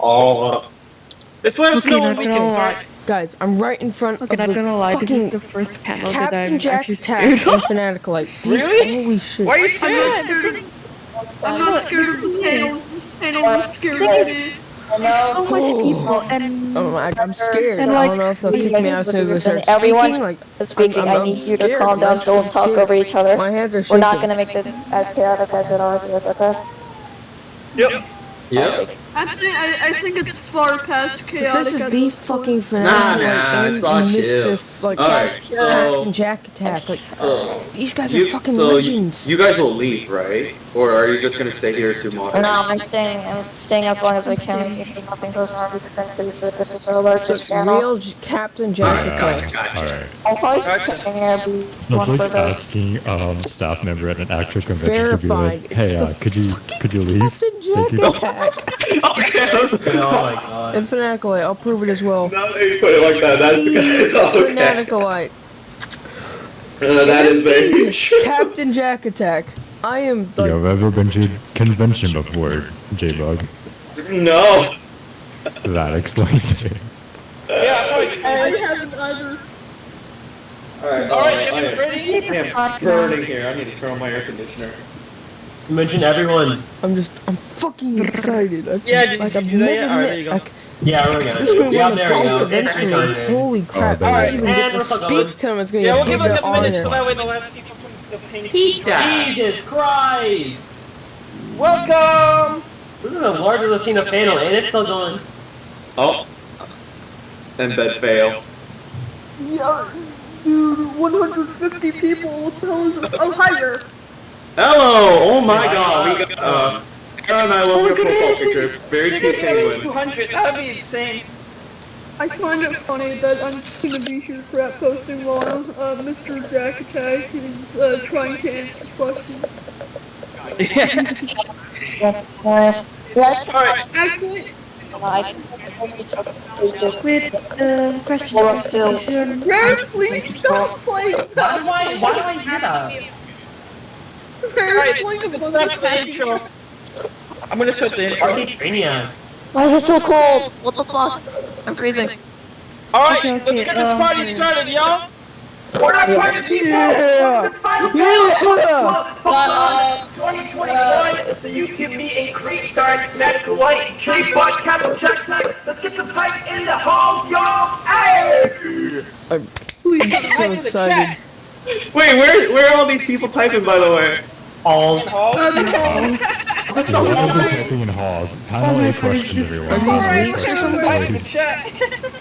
Oh. This way Okay, not gonna lie. Guys, I'm right in front of Okay, not gonna lie. This fucking is the first panel that Captain I'm Jack actually Attack scared and of. FANATICALIGHT. Really? Holy shit. Why are you scared? I'm not scared of the panels. This panel is scared of me. So much people and Oh my, I'm scared. And, I like, don't know if they'll kick me out as soon as I start everyone speaking. Like, is speaking. I'm I need you to scared. calm down. I'm Don't talk scared. over each other. My hands are We're shaking. not gonna make this as chaotic as it already is, okay? Yep. Yeah. I think it's far past chaotic. This is at the this point. fucking FANATICALIGHT it's all and chill. Mischief, like, Alright, Captain Jack Attack. Like, these guys are fucking legends. You guys will leave, right? Or are you just gonna stay here to monitor? No, I'm staying as long as I can. Make sure nothing goes wrong because I'm pretty sure this is our largest channel. Real Captain Jack Attack. Alright. I'll probably just checking here. That's like asking staff member at an actual convention to be like, Verified. hey, could you leave? Captain Jack Thank you. Attack. Oh my god. And FANATICALIGHT, I'll prove it as well. Now that you put it like that, that's good. Okay. FANATICALIGHT. That is very Captain Jack Attack. I am like, You've ever been to convention before, J-Bug? No. That explains it. I haven't either. Alright, Jim's ready? I'm burning here. I need to turn on my air conditioner. Mention everyone. I'm fucking excited. Yeah, like, did I've you do that never yet? Alright, met, there you go. like, Yeah, we're gonna. this is gonna be Yeah, the there we first go. event for me. Holy crap! there I you don't even go. get to And we're speak to him. It's gonna Yeah, be we'll give like a minute honor. so that way the last people can paint. Jesus Christ! Welcome! This is the largest I've seen a panel, and it's still going. Oh. Embed fail. Yeah, dude, 150 people. What the hell is this? Oh, hi there. Hello! Oh my god, we got, Aaron and I love your profile picture. Very cute penguin. 200, that'd be insane. I find it funny that I'm just gonna be here crap posting while Mr. Jack Attack is trying to answer questions. Yes. Alright. Actually, question. Rare, please stop playing that. Why do I do that? Rare, playing a That's bunch the intro. I'm gonna start the intro. Arcade Why is it so cold? What the fuck? I'm freezing. Alright, Okay, let's get this party started, y'all! We're not trying to keep Yeah. 2021, the YouTube meet and greet starring FANATICALIGHT, J-Bug, Captain Jack Attack. Let's get some hype in the hall, y'all! Hey! I'm so excited. Wait, where are all these people typing, by the way? Halls. What's the typing in halls? Panel A questions, everyone. Are these leaks or Please.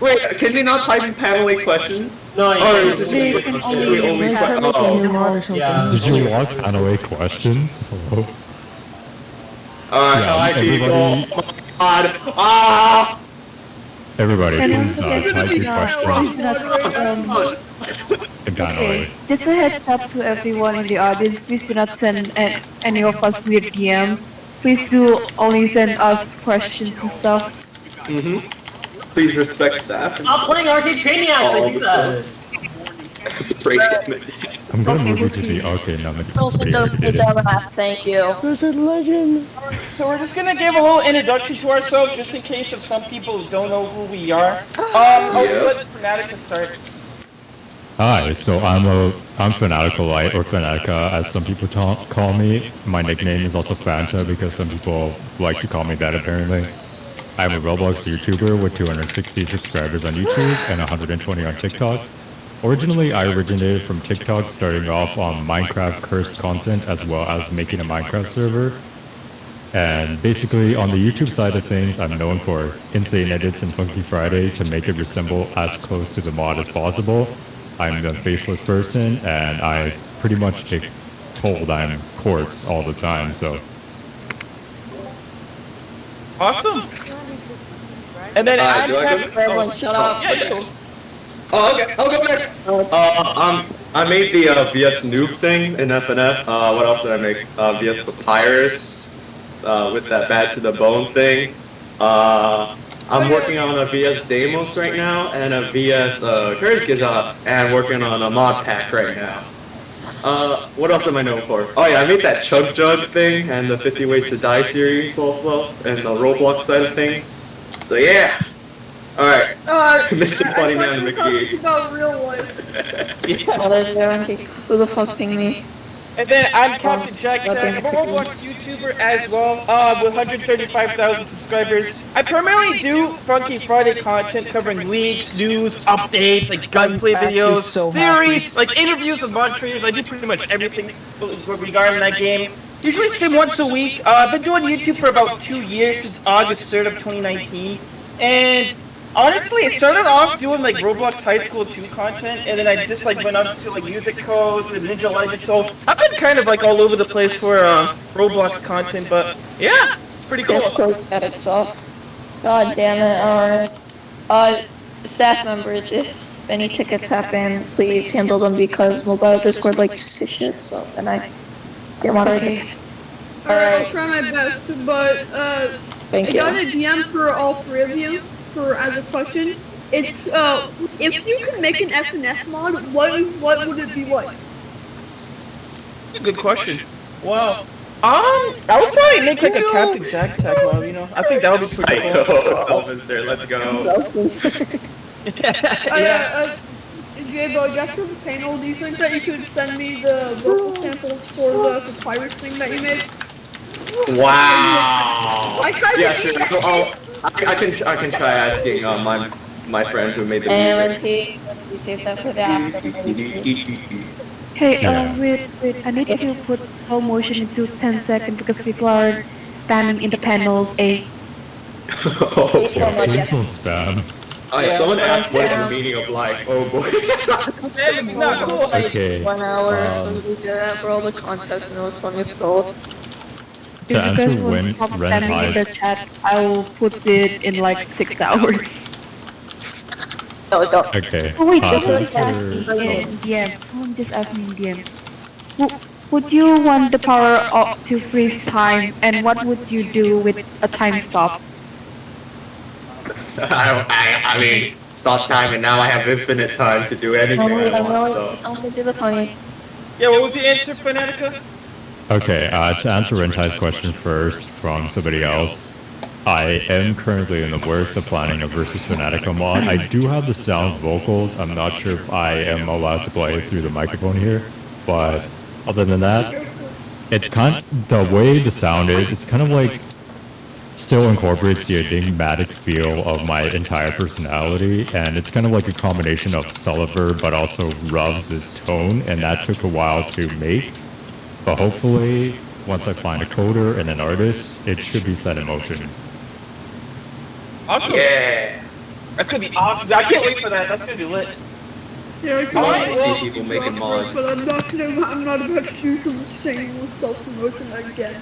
Wait, can they not type in panel A questions? No, Or you is this can't. just we only Maybe I make a new mod or something. Yeah. Did you want panel A questions? Hello? Alright, Yeah, hi people. everybody- Oh my god. Ah! Everybody, And please also, type your questions in panel A. Just a heads up to everyone in the audience, please do not send any of us weird DMs. Please do only send us questions and stuff. Please respect staff. I'm playing Arcade Craniacs, I do that. Racist. I'm gonna move you to the arcade now that somebody already did it. Thank you. Those are legends. So we're just gonna give a little introduction to ourselves, just in case if some people don't know who we are. I'll let Fanatica start. Hi, so I'm FANATICALIGHT or Fanatica as some people call me. My nickname is also Fanta because some people like to call me that apparently. I'm a Roblox YouTuber with 260 subscribers on YouTube and 120 on TikTok. Originally, I originated from TikTok, starting off on Minecraft cursed content as well as making a Minecraft server. And basically, on the YouTube side of things, I'm known for insane edits and Funky Friday to make it resemble as close to the mod as possible. I'm the faceless person, and I pretty much get told I'm corpse all the time, so. Awesome. And then I'm do I go- Everyone shut up. Yeah. Oh, okay, I'll go next. I made the VS Noob thing in FNF. What else did I make? VS Papyrus, with that bad to the bone thing. I'm working on a VS Deimos right now, and a VS Kurzgesagt, and working on a mod pack right now. What else am I known for? Oh yeah, I made that Chug Jug thing, and the 50 Ways to Die series also, and the Roblox side of things. So yeah. Alright. Mr. I Funny thought Man you were McGee. talking about real life. Oh, there's guarantee. Who the fuck pinged me? And then I'm Captain Jack Tag. I'm a Roblox YouTuber as well, with 135,000 subscribers. I primarily do Funky Friday content covering leaks, news, updates, like gunplay actually videos, so theories, like interviews with mod creators. I do pretty much everything regarding that game. Usually stream once a week. I've been doing YouTube for about 2 years, since August 3rd of 2019. And honestly, it started off doing like Roblox High School 2 content, and then I just like went up to like music codes and Ninja Legends. So I've been kind of like all over the place for Roblox content, but yeah, pretty cool. Discord at itself. God damn it. Staff members, if any tickets happen, please handle them because mobile Discord likes to shit, so then I get moderated. I'll try my best, but Thank I you. got a DM for all three of you for as a question. It's if you could make an FNF mod, what would it be like? Good question. Wow. I would probably make like a Captain Jack Tag mod, you know? I think that would be pretty cool. Sylvester, let's go. Yeah. Gabe, after the panel, do you think that you could send me the vocal samples for the papyrus thing that you made? Wow. I tried Yeah, to sure. So, I can try asking my friend who made the music. And you save that for the after. Hey, wait, I need to put slow motion into 10 seconds because people are standing in the panels A. Oh, Please don't look Please at don't spam. oh yeah, someone asked what is the meaning of life. Oh boy. It's not cool. Okay. 1 hour for all the contests and it was funny as hell. To If you guys answer want when to stop Ren spamming in the highs, chat, I will put it in like 6 hours. No, don't. okay. Oh wait, to someone just asked answer, me in DM. Someone just asked me in DM. Would you want the power up to freeze time, and what would you do with a time stop? I mean, stop time and now I have infinite time to do anything I want. So. I'm gonna do the funny. Yeah, what was the answer, Fanatica? okay, to answer Rentai's question first from somebody else, I am currently in the works of planning a versus Fanatica mod. I do have the sound vocals. I'm not sure if I am allowed to play it through the microphone here, but other than that, it's kind of, the way the sound is, it's kind of like still incorporates the enigmatic feel of my entire personality, and it's kind of like a combination of Sulliver but also Ruvs' tone, and that took a while to make. But hopefully, once I find a coder and an artist, it should be set in motion. Awesome. Yeah. That's gonna be awesome. I can't wait for that. That's gonna be lit. Yeah, I want to see people making mods. but I'm not about to do some shameless self-promotion again.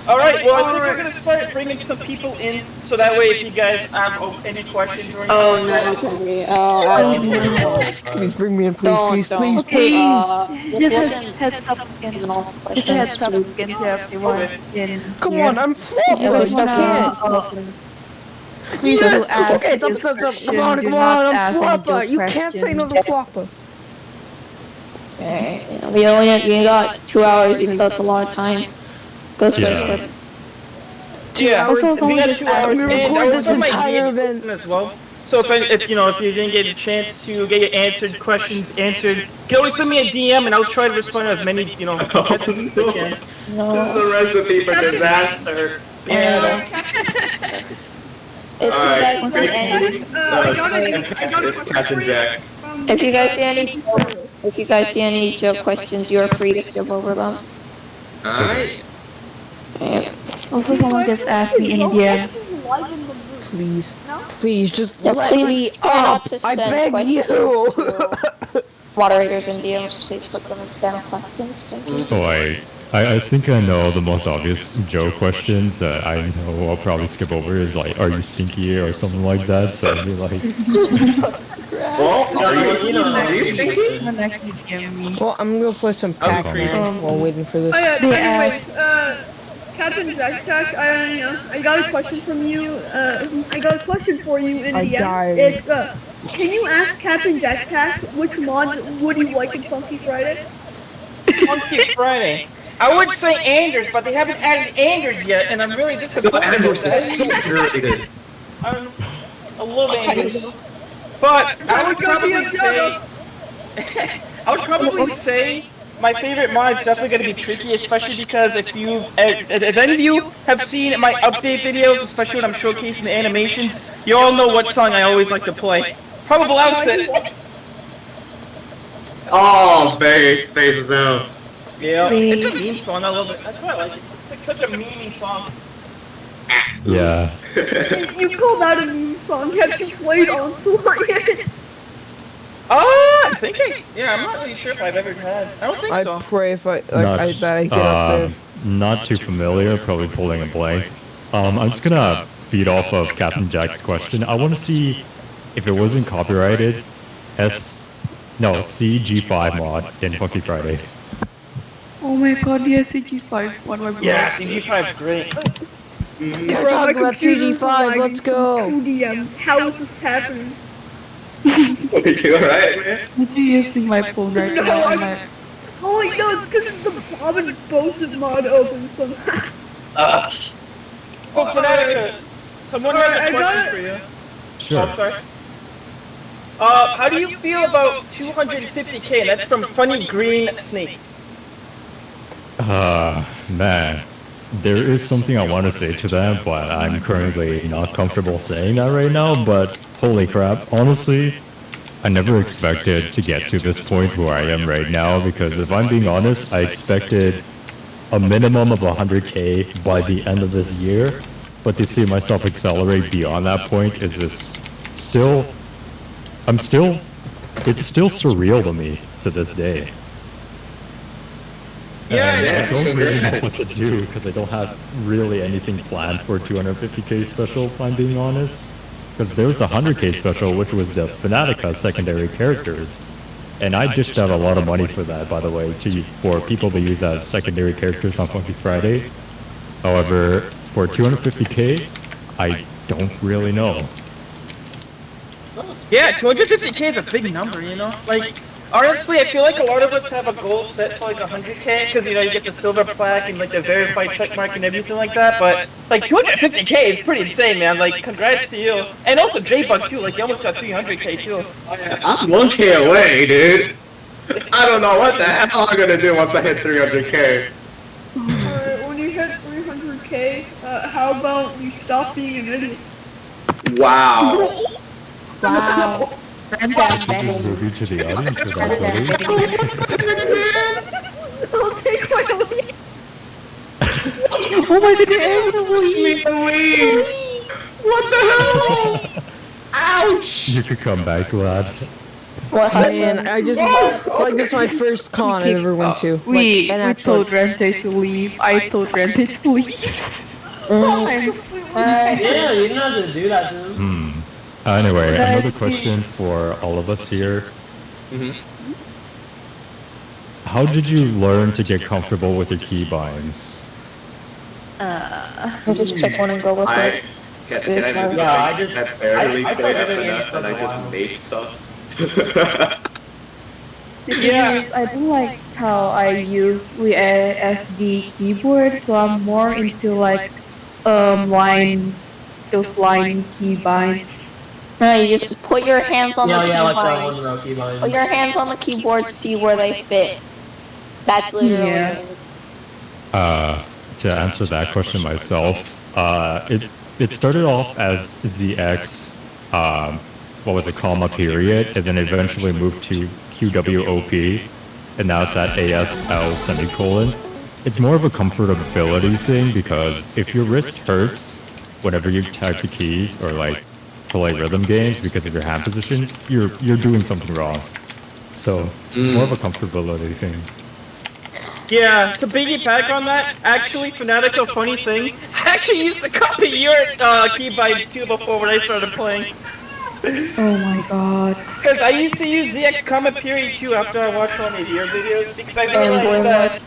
Alright, well, I think we're gonna start bringing some people in, so that way if you guys have any questions or anything. Oh no. Please bring me in, please, please, Don't. please, please. Just heads up again. Just a heads up again to everyone. Come on, I'm flawless. I can't. Please do Yes. ask Okay, your stop. question. Come on, Do I'm not ask any flopper. joke You can't say no to flopper. Okay, you got 2 hours, even though it's a long time. Go straight Yeah. quick. 2 hours. Also, We got 2 hours. we And I record this also might entire need event. as well. So if you didn't get a chance to get your questions answered, you can always send me a DM and I'll try to respond to as many questions as I can. This is a recipe for disaster. Yeah. Alright, I Captain Jack. If you guys see any joke questions, you are free to skip over them. Alright. Yeah. Also, someone just asked me in DM. Please, please, just Yeah, let please me try up. not to I send beg questions you. to moderators and DMs, please put them in down questions. Thank you. Oh, I think I know the most obvious Joe questions that I know I'll probably skip over is like, are you stinky or something like that, so I'd be like, Well, are you stinky? Someone actually DM me. Well, I'm gonna play some Pac-Man while waiting for this. Oh yeah, They anyways, Captain Jack Tech, I got a question from you, I got a question for you in I the died. end. It's, can you ask Captain Jack Tech which mods would you like in Funky Friday? Funky Friday. I would say Anders, but they haven't added Anders yet, and I'm really disappointed with Anders is that. so curated. a little dangerous. But I would probably say, my favorite mod is definitely going to be Tricky, especially because if any of you have seen my update videos, especially when I'm showcasing the animations, you all know what song I always like to play. Probable Outfit. Oh, bass is out. Yeah, it's a meme song. I love it. That's why I like it. It's like such a meme song. Yeah. You call that a meme song? Have you played Onslaught yet? I'm thinking. Yeah, I'm not really sure if I've ever had. I don't think so. I pray if I get up there. Not too familiar, probably pulling a blank. I'm just gonna feed off of Captain Jack's question. I want to see if it wasn't copyrighted. CG5 mod in Funky Friday. Oh my god, yes, CG5. What am I Yeah, CG5 is great. We're talking about CG5, let's go. DMs. How is this happening? You alright, man? I'm using my phone right No, now. Oh my god, it's because the Bob and Bose mod open somehow. Fanatica, someone has a question for you. Sure. Oh, I'm sorry. How do you feel about 250k? And that's from Funny Green Snake. Man. There is something I want to say to that, but I'm currently not comfortable saying that right now, but holy crap, honestly, I never expected to get to this point where I am right now, because if I'm being honest, I expected a minimum of 100k by the end of this year, but to see myself accelerate beyond that point is just it's still surreal to me to this day. I don't really know what to do because I don't have really anything planned for 250k special, if I'm being honest. Because there was the 100k special, which was the Fanatica secondary characters. And I dished out a lot of money for that, by the way, for people to use as secondary characters on Funky Friday. However, for 250k, I don't really know. Yeah, 250k is a big number, you know? Like, honestly, I feel like a lot of us have a goal set for like 100k, because, you know, you get the silver plaque and like the verified checkmark and everything like that, but like 250k is pretty insane, man. Like, congrats to you. And also J-Bug too, like, you almost got 300k too. I'm 1k away, dude. I don't know what the hell I'm gonna do once I hit 300k. Alright, when you hit 300k, how about you stop being an idiot? Wow. Wow. Just move you to the audience for that, buddy. I'll take my leave. Oh my god, Leave. What the hell? Ouch! You could come back, lad. What Man, I just, like, this is my first con I ever went to. We actual. told Rente to leave. I told Rente to leave. Yeah, you didn't have to do that to him. Anyway, another question for all of us here. How did you learn to get comfortable with your keybinds? I'll just pick one and go with it. Can I just Yeah, I barely I play played video FNF games and I for a just while. made stuff? Yeah. I don't like how I use WASD keyboard, so I'm more into like those line keybinds. No, you just put your hands on the Yeah, like that keyboard. one row keybind. Put your hands on the keyboard, see where they fit. That's literally Yeah. To answer that question myself, it started off as ZX, what was it, comma period, and then eventually moved to QWOP, and now it's at ASL semicolon. It's more of a comfortability thing, because if your wrist hurts whenever you type the keys or like play rhythm games because of your hand position, you're doing something wrong. So more of a comfortability thing. Yeah, to piggyback on that, actually, Fanatica, funny thing, I actually used to copy your keybinds too before when I started playing. Oh my god. Because I used to use ZX comma period too after I watched one of your videos, because I realized that...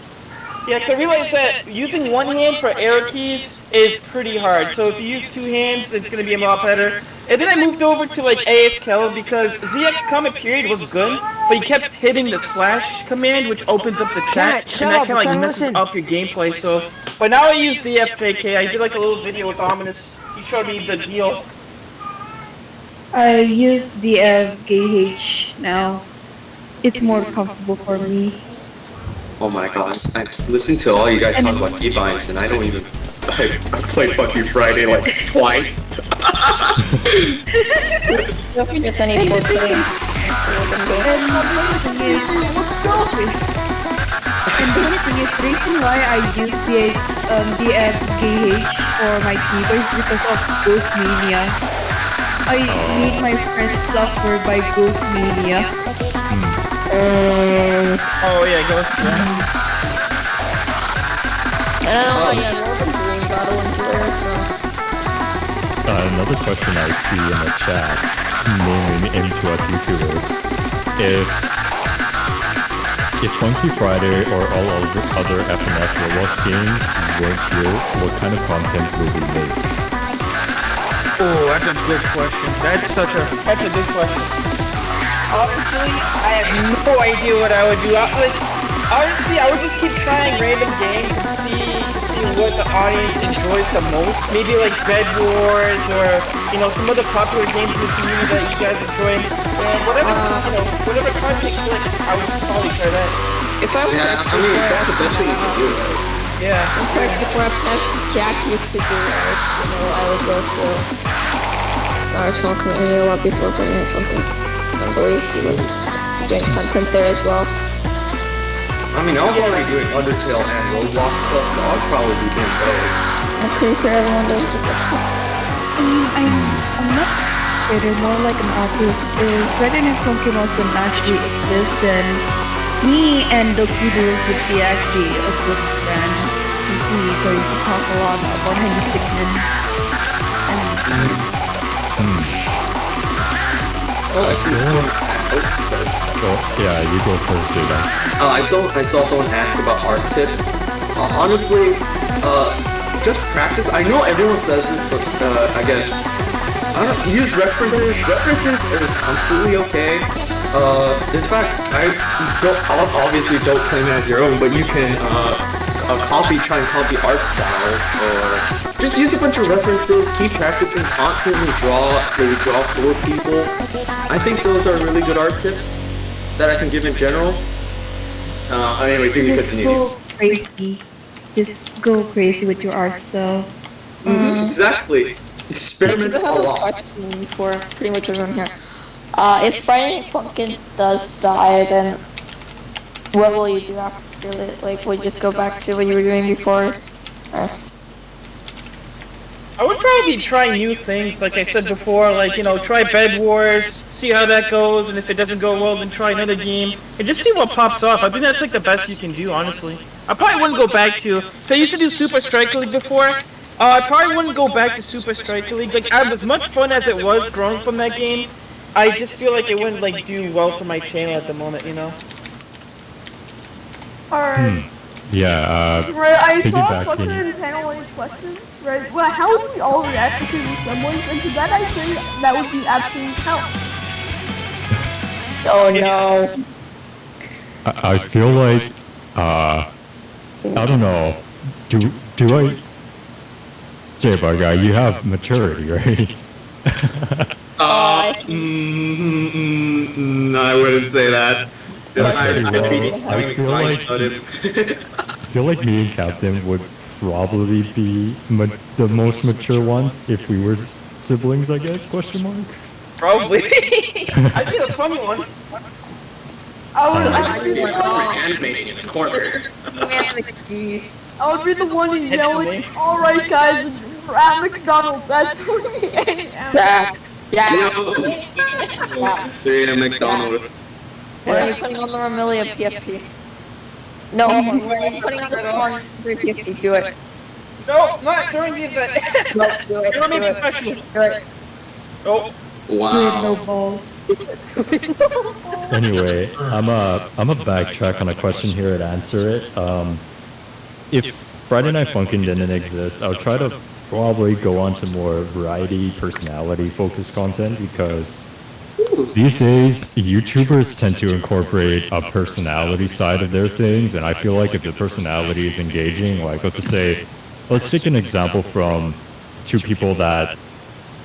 Yeah, because I realized that using one hand for arrow keys is pretty hard. So if you use two hands, it's going to be a lot better. And then I moved over to like ASL because ZX comment period was good, but you kept hitting the slash command, which opens up the chat, and that kind of like messes up your gameplay. So, but now I use DFJK. I did like a little video with Ominous. He showed me the deal. I use DFGH now. It's more comfortable for me. Oh my god, I listen to all you guys talk about keybinds and I don't even... I played Fuck You Friday like twice. Just any board game. And the funny thing is, the reason why I use DFGH for my keyboard is because of Ghost Mania. I made my friends suffer by Ghost Mania. Oh yeah, Ghost. Oh yeah, Northern Green Battle Enjoyer, so... Another question I see in the chat, mainly aimed to us YouTubers, if Funky Friday or all other FNF Roblox games weren't here, what kind of content would we make? Oh, that's a good question. That's a good question. Honestly, I have no idea what I would do. Honestly, I would just keep trying random games and see what the audience enjoys the most. Maybe like Bed Wars or some other popular games in the community that you guys enjoy. And whatever content click, I would probably try that. If I were Yeah, I mean, that's the best thing you can do, right? Yeah. in fact, before Jack used to do ours, so I was also our small community. A lot of people were playing it something. I believe he was doing content there as well. I mean, I was already doing Undertale and Roblox stuff, so I'll probably be doing both. I'm pretty sure everyone does the best. I mean, I'm not scared, more like an obvious. If Reddit and Funkcon also naturally exist, then me and the Doodles would be actually a good friend. So we could talk a lot about Henry Stickmin. Yeah, you go first, Jaden. I saw someone ask about art tips. Honestly, just practice. I know everyone says this, but I guess I don't use references. References is completely okay. In fact, obviously don't claim it as your own, but you can try and copy art styles, or just use a bunch of references. Keep practicing, constantly draw for people. I think those are really good art tips that I can give in general. Anyways, you can continue. Go crazy. Just go crazy with your art style. Exactly. Experiment a lot. Question for pretty much everyone here. If Friday Night Funkin' does die, then what will you do after it? Like, will you just go back to what you were doing before? I would probably try new things, like I said before, like, try Bed Wars, see how that goes, and if it doesn't go well, then try another game, and just see what pops off. I think that's like the best you can do, honestly. I probably wouldn't go back to, so I used to do Super Striker League before, I probably wouldn't go back to Super Striker League. Like, as much fun as it was growing from that game, I just feel like it wouldn't, like, do well for my channel at the moment, Alright. Yeah, Right, I saw a piggybacking. question in the panel like question. Right, well, how would we all react to the resemblance? And to that I say that would be absolute hell. Oh no. I feel like, I don't know, do I... J-Bug guy, you have maturity, right? I wouldn't say that. I feel like me and Captain would probably be the most mature ones if we were siblings, I guess, question mark? Probably. I'd be the funny one. I'd be the one yelling, alright guys, we're at McDonald's at 3 a.m. Yeah. 3 a.m. McDonald's. When are you putting on the Romelia PFP? No, when are you putting on the Spawn 350? Do it. No, not during the event. No, do it. You're Do it. professional. Do it. Oh. With no Wow. balls. Anyway, I'm a backtrack on a question here and answer it. If Friday Night Funkin' didn't exist, I would try to probably go on to more variety, personality-focused content because these days, YouTubers tend to incorporate a personality side of their things, and I feel like if the personality is engaging, like let's just say, let's take an example from two people that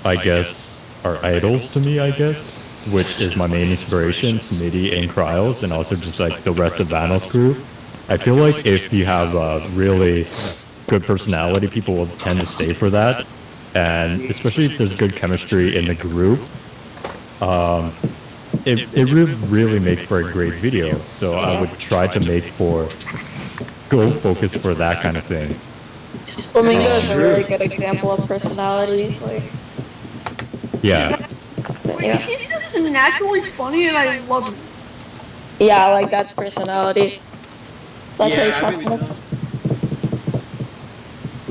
I guess are idols to me, I guess, which is my main inspiration, Smitty and Cryos, and also just like the rest of Vanos crew. I feel like if you have a really good personality, people will tend to stay for that, and especially if there's good chemistry in the group, it really make for a great video. So I would try to go focus for that kind of thing. Flamingo is a really good example of personality. Like, Yeah. yeah. He's just naturally funny and I love him. Yeah, like that's personality. That's Yeah, what I you're really talking about.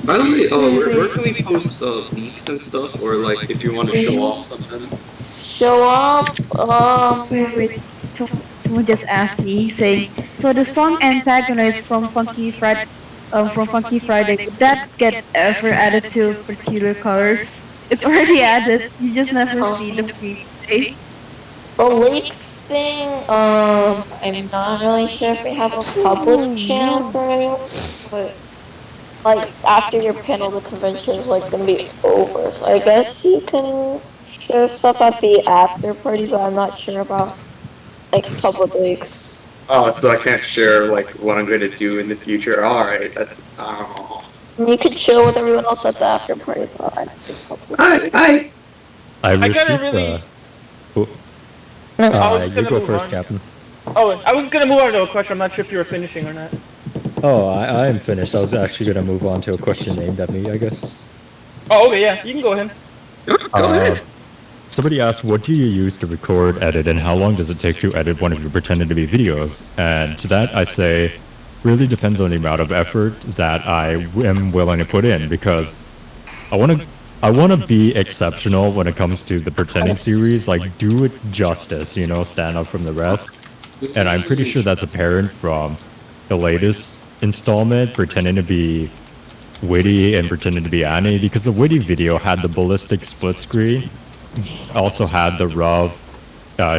By the way, where can we post leaks and stuff, or like if you want to show off something? Show up. Wait. Someone just asked me, saying, so the song antagonist from Funky Friday, would that get ever added to particular colors? It's already added. You just never see the free state. The leaks thing, I'm not really sure if they have a public channel for it, but like after your panel, the convention is like gonna be over. So I guess you can share stuff at the after party, but I'm not sure about like public leaks. Oh, so I can't share like what I'm going to do in the future. All right, that's. You could chill with everyone else at the after party, but I think public. I I gotta received really- No. was you gonna go move first, on. Captain. Oh, I was gonna move on to a question. I'm not sure if you were finishing or not. Oh, I am finished. I was actually going to move on to a question aimed at me, I guess. Oh, okay, yeah, you can go ahead. Go ahead. Somebody asked, what do you use to record, edit, and how long does it take to edit one of your pretending to be videos? And to that, I say, really depends on the amount of effort that I am willing to put in, because I want to be exceptional when it comes to the pretending series, like do it justice, you know, stand out from the rest. And I'm pretty sure that's apparent from the latest installment, pretending to be witty and pretending to be Annie, because the witty video had the ballistic split screen, also had the rough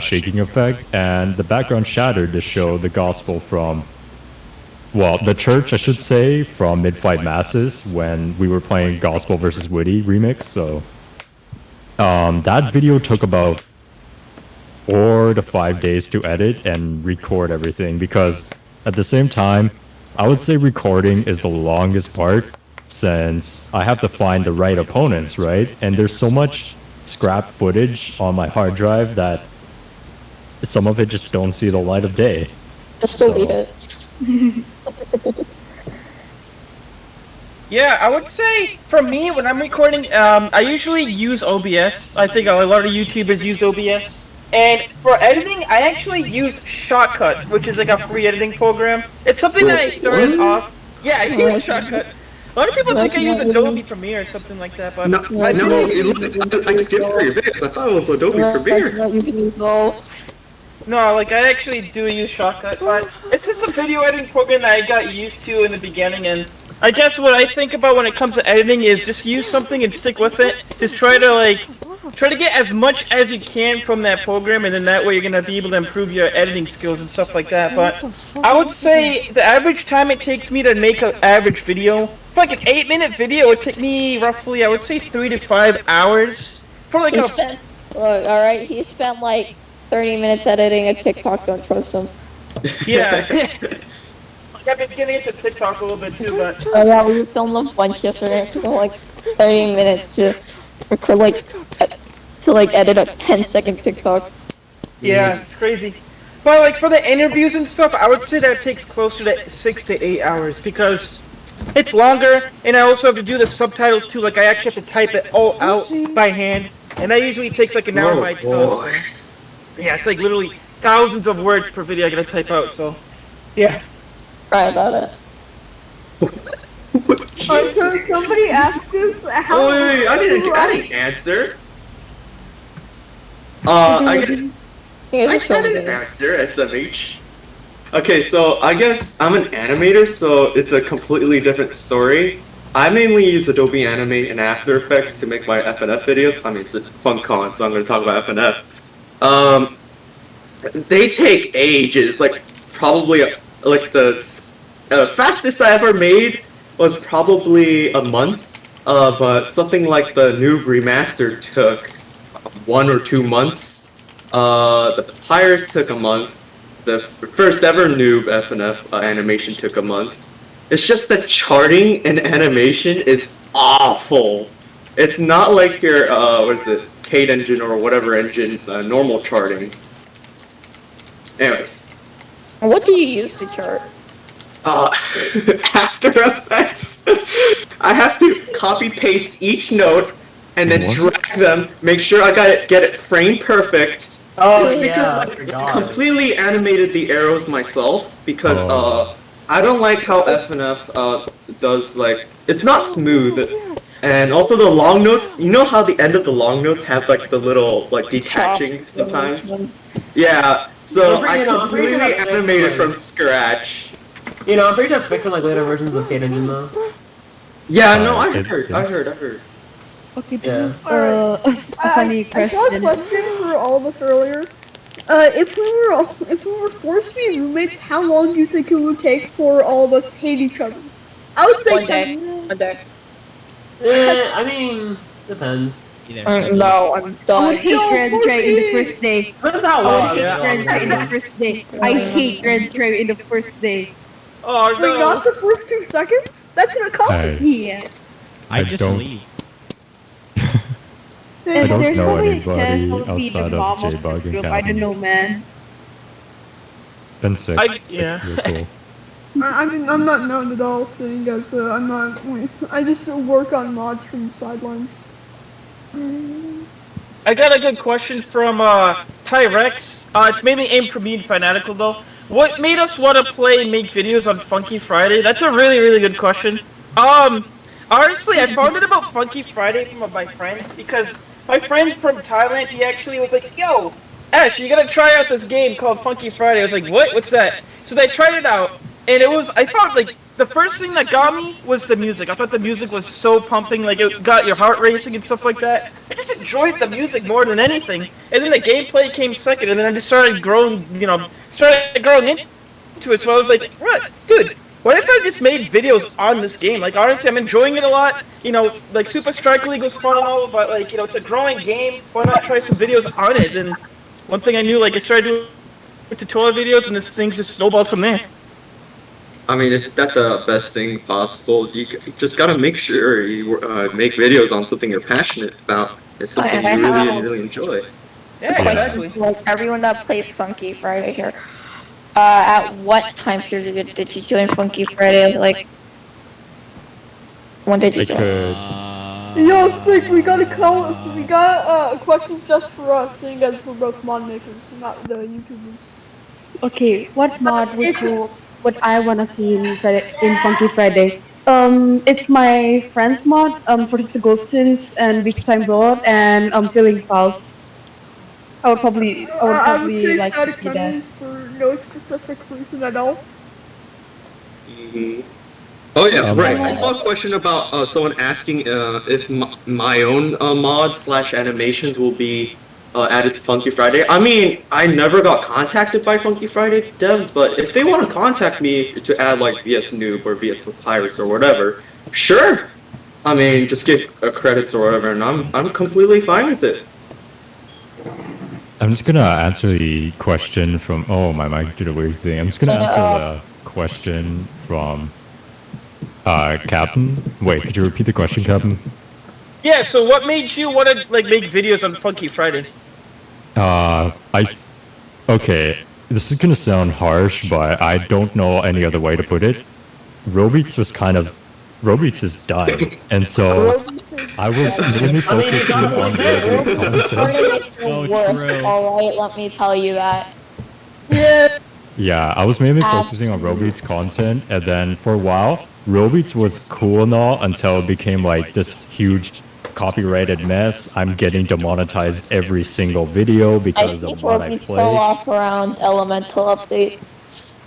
shaking effect, and the background shattered to show the gospel from, well, the church, I should say, from Mid-Fight Masses when we were playing Gospel versus Witty remix. So that video took about 4 to 5 days to edit and record everything, because at the same time, I would say recording is the longest part, since I have to find the right opponents, right? And there's so much scrap footage on my hard drive that some of it just don't see the light of day. Just delete it. Yeah, I would say for me when I'm recording, I usually use OBS. I think a lot of YouTubers use OBS. And for editing, I actually use Shotcut, which is like a free editing program. It's something that I started off. Yeah, I use Shotcut. A lot of people think I use Adobe Premiere or something like that, but No, I skipped through your videos. I thought it was Adobe Premiere. Not using Resolve. no, like I actually do use Shotcut. But it's just a video editing program that I got used to in the beginning, and I guess what I think about when it comes to editing is just use something and stick with it. Just try to get as much as you can from that program, and then that way you're gonna be able to improve your editing skills and stuff like that. But I would say the average time it takes me to make an average video, for like an 8-minute video, it would take me roughly, I would say 3 to 5 hours. For like He spent, look, alright, he spent like 30 minutes editing a TikTok, don't trust him. yeah. I've been getting into TikTok a little bit too, but Oh yeah, we filmed a bunch yesterday, it took like 30 minutes to record like, edit a 10-second TikTok. yeah, it's crazy. But like for the interviews and stuff, I would say that takes closer to 6 to 8 hours because it's longer, and I also have to do the subtitles too. Like I actually have to type it all out by hand, and that usually takes like an hour by itself. Yeah, it's like literally thousands of words per video I gotta type out. So, yeah. Right about it. So somebody asked us how. Oh wait, I didn't answer. I didn't answer SMH. Okay, so I guess I'm an animator, so it's a completely different story. I mainly use Adobe Animate and After Effects to make my FNF videos. I mean, it's Funkcon, so I'm going to talk about FNF. They take ages, like probably like the fastest I ever made was probably a month, but something like the Noob Remastered took 1 or 2 months. The Pirates took a month. The first ever noob FNF animation took a month. It's just the charting and animation is awful. It's not like your what is it, Kate engine or whatever engine, normal charting. Anyways. What do you use to chart? After Effects. I have to copy paste each note and then drag them, make sure I get it frame perfect. Oh Because yeah, I I forgot. completely animated the arrows myself because I don't like how FNF does, like, it's not smooth. And also the long notes, you know how the end of the long notes have like the little like detaching sometimes? Yeah, so I completely animated from scratch. You know, I'm pretty sure it's fixed in like later versions of Skate Engine though. Yeah, no, I heard. Okay, Yeah. a funny I saw a question. question for all of us earlier. If we were forced to be roommates, how long do you think it would take for all of us to hate each other? I would say 1 day. 1 day. I mean, depends. No, I'm I done. would hate Red Tray in the first day. Depends how I long. would hate Red Tray in the first day. I hate Red Tray in the first day. Oh Wait, not the first 2 seconds? That's an accomplishment. Yeah. I just don't- leave. I don't There's know probably a anybody chance I'll be the outside of mom the J-Bug and group. I Captain. don't know, man. Been sick. yeah. You're cool. I mean, I'm not known at all, seeing as I'm not. I just work on mods from the sidelines. I got a good question from Tyrex. It's mainly aimed for me and Fanatical though. What made us want to play and make videos on Funky Friday? That's a really, really good question. Honestly, I found out about Funky Friday from my friend because my friend from Thailand, he actually was like, "Yo, Ash, you gotta try out this game called Funky Friday." I was like, "What? What's that?" So they tried it out, and I thought like the first thing that got me was the music. I thought the music was so pumping, like it got your heart racing and stuff like that. I just enjoyed the music more than anything. And then the gameplay came second, and then I just started growing, into it. So I was like, "What, dude? What if I just made videos on this game? Like, honestly, I'm enjoying it a lot. You know, like, Super Strike League was fun and all, but, like, you know, it's a growing game. Why not try some videos on it?" And one thing I knew, like, I started doing tutorial videos, and this thing just snowballed from there. I mean, is that the best thing possible? You just gotta make sure you make videos on something you're passionate about. It's something you really enjoy. Yeah, exactly. Like everyone that plays Funky Friday here. At what time period did you join Funky Friday? Like, when did you I join? could. Yo, sick! We got a question just for us, seeing as we're both mod makers, not the YouTubers. Okay, what mod It's- would I wanna see in Funky Friday? It's my friend's mod, for the Ghostins and Beach Time Road and Filling Files. I would probably I would say like to static see that. memories for no specific reason at all. Oh yeah, right. Yeah. I saw a question about someone asking if my own mod/animations will be added to Funky Friday. I mean, I never got contacted by Funky Friday devs, but if they want to contact me to add like VS Noob or VS Papyrus or whatever, sure. I mean, just give credits or whatever, and I'm completely fine with it. I'm just gonna answer the question from. Oh, my mic did a weird thing. I'm just gonna answer the question from Captain. Wait, could you repeat the question, Captain? Yeah, so what made you want to, like, make videos on Funky Friday? Okay, this is gonna sound harsh, but I don't know any other way to put it. Robeats is dying, and so I was mainly focusing on Robeats content. Alright, let me tell you that. Yeah. Yeah, I was mainly focusing on Robeats content, and then for a while, Robeats was cool and all until it became like this huge copyrighted mess. I'm getting demonetized every single video I because think of what I Roby's play. fell off around elemental updates.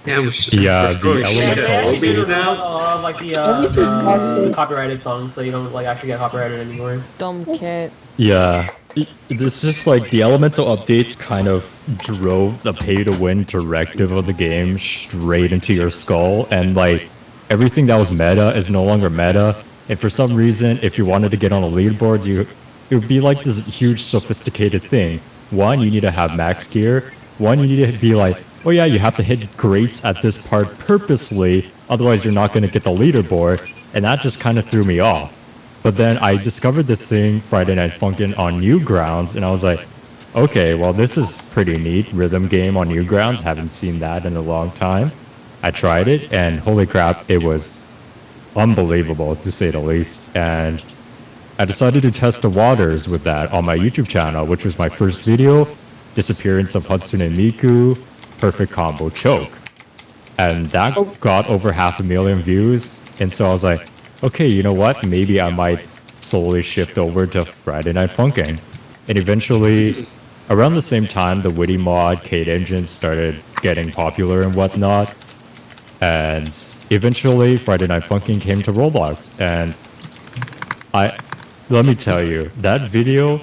Damn, Yeah, the throwing shade at elemental Robeats now. Like Robeats is the copyrighted songs, so you don't like actually get copyrighted anymore. Dumb kid. Yeah, it's just like the elemental updates kind of drove the pay-to-win directive of the game straight into your skull, and like everything that was meta is no longer meta. And for some reason, if you wanted to get on a leaderboard, you it would be like this huge sophisticated thing. One, you need to have max gear. One, you need to be like, oh yeah, you have to hit greats at this part purposely, otherwise you're not going to get the leaderboard. And that just kind of threw me off. But then I discovered this thing, Friday Night Funkin' on Newgrounds, and I was like, okay, well this is pretty neat, rhythm game on Newgrounds, haven't seen that in a long time. I tried it, and holy crap, it was unbelievable to say the least. And I decided to test the waters with that on my YouTube channel, which was my first video, Disappearance of Hatsune Miku, Perfect Combo Choke. And that got over 500,000 views, and so I was like, okay, you know what, maybe I might slowly shift over to Friday Night Funkin'. And eventually, around the same time, the Witty mod, Kate Engine started getting popular and whatnot. And eventually, Friday Night Funkin' came to Roblox. And let me tell you, that video,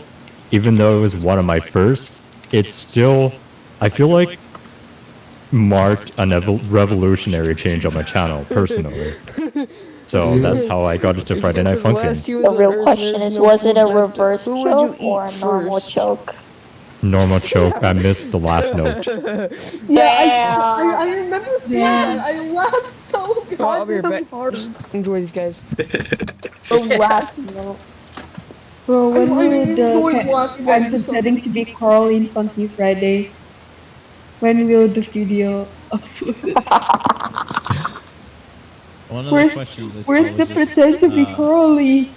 even though it was one of my first, it's still, I feel like, marked a revolutionary change on my channel, personally. So that's how I got into Friday Night Funkin'. The real question is, was it a reverse choke or a normal choke? Normal choke. I missed the last note. Yeah, I remember seeing that. I laughed so I'll be right goddamn back. hard. Just enjoy these guys. The last note. Bro, when I will enjoyed laughing at I'm yourself. deciding to be Carl in Funky Friday? When will the video upload? One of the questions is Where's the probably just, pretend to be Carly?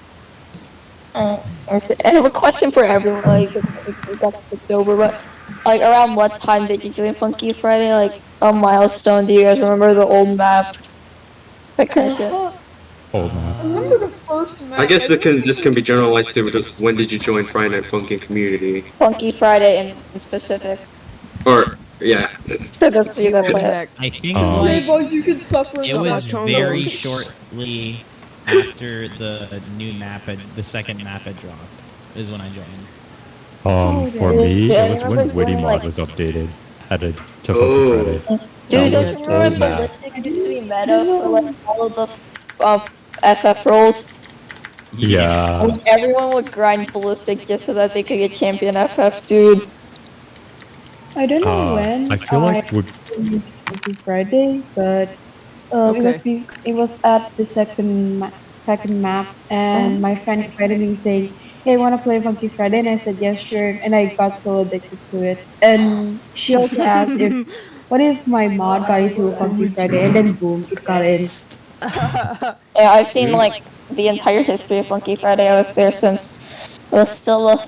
Okay. I have a question for everyone. Like, it got skipped over, but like, around what time did you join Funky Friday? Like, a milestone? Do you guys remember the old map? That kind of shit. Old man. I remember the first match. I guess this can be generalized to just when did you join Friday Night Funkin' community? Funky Friday in specific. Or yeah. For those of you that play it. I think Okay, but you can suffer. it was very shortly after the new map the second map had dropped is when I joined. For me, Yeah, it was I when remember Witty doing, mod like- was updated. Added to Funky Friday. Dude, That don't was you remember old this thing used to be meta for like all of the FF roles? Yeah. When everyone would grind ballistic just so that they could get champion FF, dude. I don't know when. I feel like would Funky Friday, but it was at the second map, and my friend invited me saying, "Hey, wanna play Funky Friday?" And I said, "Yes, sure." And I got so addicted to it. And she also asked what if my mod got into Funky Friday? And then boom, it got in. Yeah, I've seen like the entire history of Funky Friday. I was there since it was still a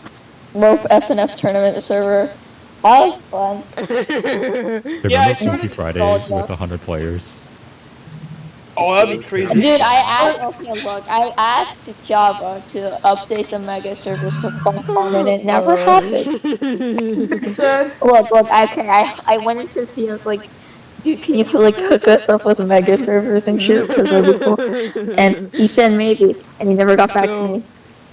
low FNF tournament server. That was fun. remember I Funky started Friday with 100 players. Oh, that'd be crazy. Dude, I asked Java to update the mega servers for Funkcon and it never happened. Look, okay, I went into his team, I was like, dude, can you like hook us up with mega servers and shit? Because that'd be cool. And he said maybe, and he never got back to me.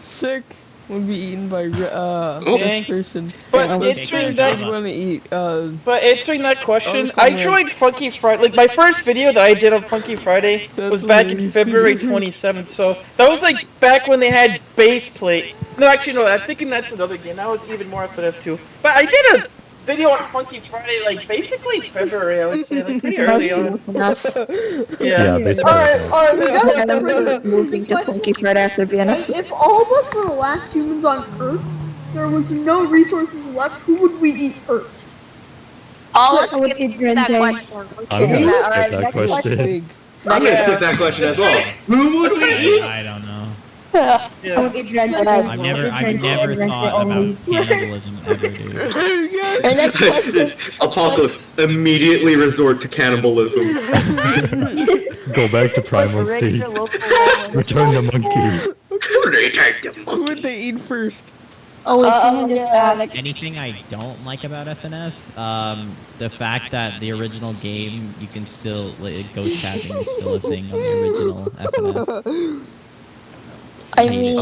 Sick would be eaten by Okay. this person. But And answering I that, want to eat. but answering that question, Oh, I it's joined Funky Friday. Like my first video that I did on Funky Friday was back in February 27th. So that was like back when they had base plate. No, actually no. I'm thinking that's another game. That was even more FNF2. But I did a video on Funky Friday like basically February. I would say like pretty early on. Yeah, basically. Alright, we gotta Moving to Funky Friday after BNF. If all of us were the last humans on Earth, there was no resources left, who would we eat first? Oh, let's I would skip eat that Renze. question. I'm gonna Alright, skip that next question. Big. I'm gonna skip that question as well. Who would we eat? I don't know. I Yeah. would eat Renze. I've never thought about cannibalism ever, dude. Our next question. Apocalypse immediately resort to cannibalism. Go back to Primal State. Return the monkey. Who would they eat first? Oh, wait, someone just asked. Anything I don't like about FNF, the fact that the original game you can still ghost chatting is still a thing on the original FNF. I mean,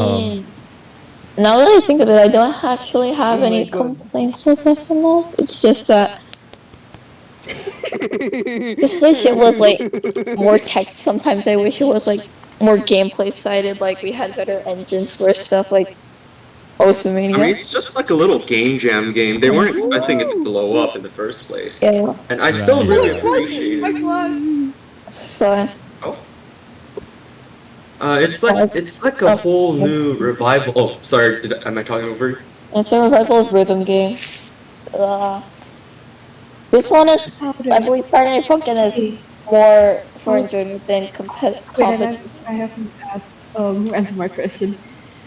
now that I think of it, I don't actually have any complaints with FNF. It's just that just wish it was like more tech. Sometimes I wish it was like more gameplay sided. Like we had better engines for stuff. Like Awesome I mean, Mania. it's just like a little game jam game. They weren't expecting it to blow up in the first place. Yeah. And I still Right. really appreciate Nice it. line. So, Oh. It's like a whole new revival. Oh, sorry. Am I talking over you? it's a revival of rhythm games. This one is, I believe, Friday Night Funkin' is more for enjoyment than Wait, competitive. I haven't asked answer my question.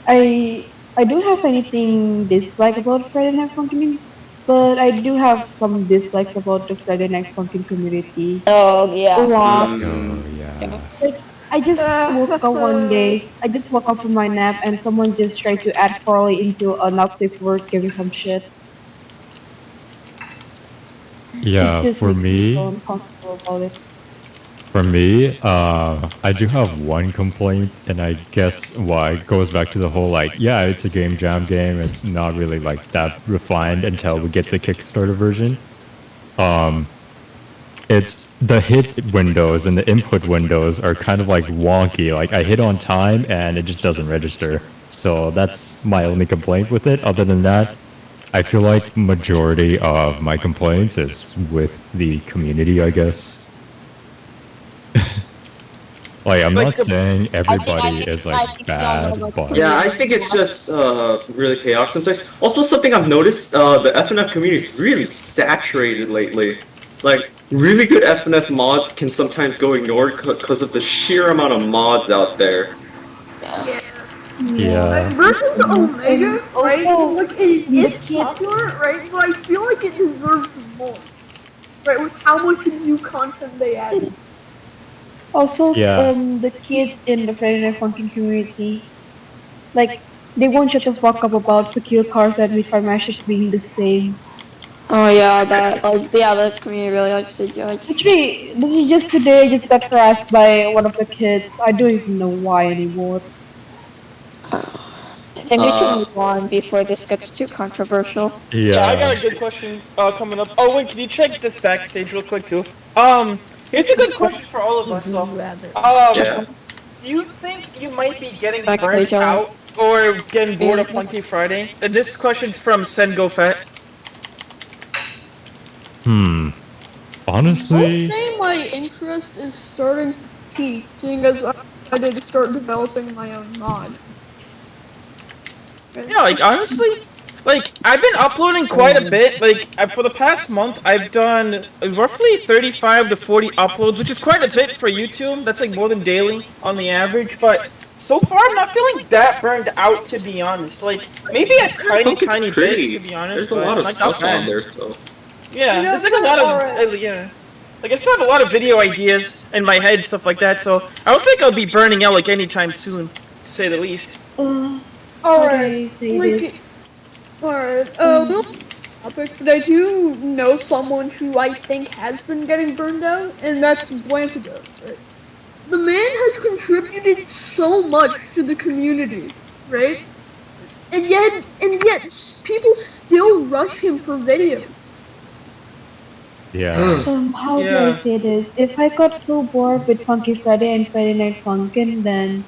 I don't have anything dislike about Friday Night Funkin', but I do have some dislikes about the Friday Night Funkin' community. Oh, yeah. Oh yeah. Like, I just woke up one day. I just woke up from my nap, and someone just tried to add Farley into a not safe word, giving some shit. Yeah, It's just for making me, so uncomfortable about it. I do have one complaint, and I guess why it goes back to the whole like, yeah, it's a game jam game. It's not really like that refined until we get the Kickstarter version. It's the hit windows and the input windows are kind of like wonky. Like I hit on time and it just doesn't register. So that's my only complaint with it. Other than that, I feel like majority of my complaints is with the community, I guess. Like I'm not saying everybody is like bad, but Yeah, I think it's just really chaotic sometimes. Also, something I've noticed, the FNF community is really saturated lately. Like, really good FNF mods can sometimes go ignored because of the sheer amount of mods out there. yeah. Versus Omega, right? also, Like, it's popular, right? But I feel like it deserves more. Right, with how much new content they added. Also, Yeah. the kids in the Friday Night Funkin' community, like, they won't shut the fuck up about secure cars and Wi-Fi meshes being the same. Oh, yeah, that, like, yeah, the community really likes to judge. Literally, just today, I just got harassed by one of the kids. I don't even know why anymore. I think we should move on before this gets too controversial. Yeah, I got Yeah. a good question coming up. Oh wait, can you check this backstage real quick too? Here's a good question for all of us. So, Yeah. do you think you might be getting Backstage, burnt out or getting bored of Funky Friday? And this question's from Sengo Fett. Hmm. I would Honestly, say my interest is starting to peak, seeing as I decided to start developing my own mod. Yeah, like honestly, like I've been uploading quite a bit. Like for the past month, I've done roughly 35 to 40 uploads, which is quite a bit for YouTube. That's like more than daily on the average. But so far, I'm not feeling that burned out, to be honest. Like maybe a tiny bit, to be honest. There's a but, lot of like, stuff not bad. on there, so. Yeah, You know, there's like a lot alright. of yeah. Like I still have a lot of video ideas in my head, stuff like that. So I don't think I'll be burning out like anytime soon, to say the least. Alright, say like, alright, topic, but I do know someone who I think has been getting burned out, and that's Blantigos, right? The man has contributed so much to the community, right? And yet people still rush him for videos. yeah. How do Yeah. I say this? If I got so bored with Funky Friday and Friday Night Funkin', then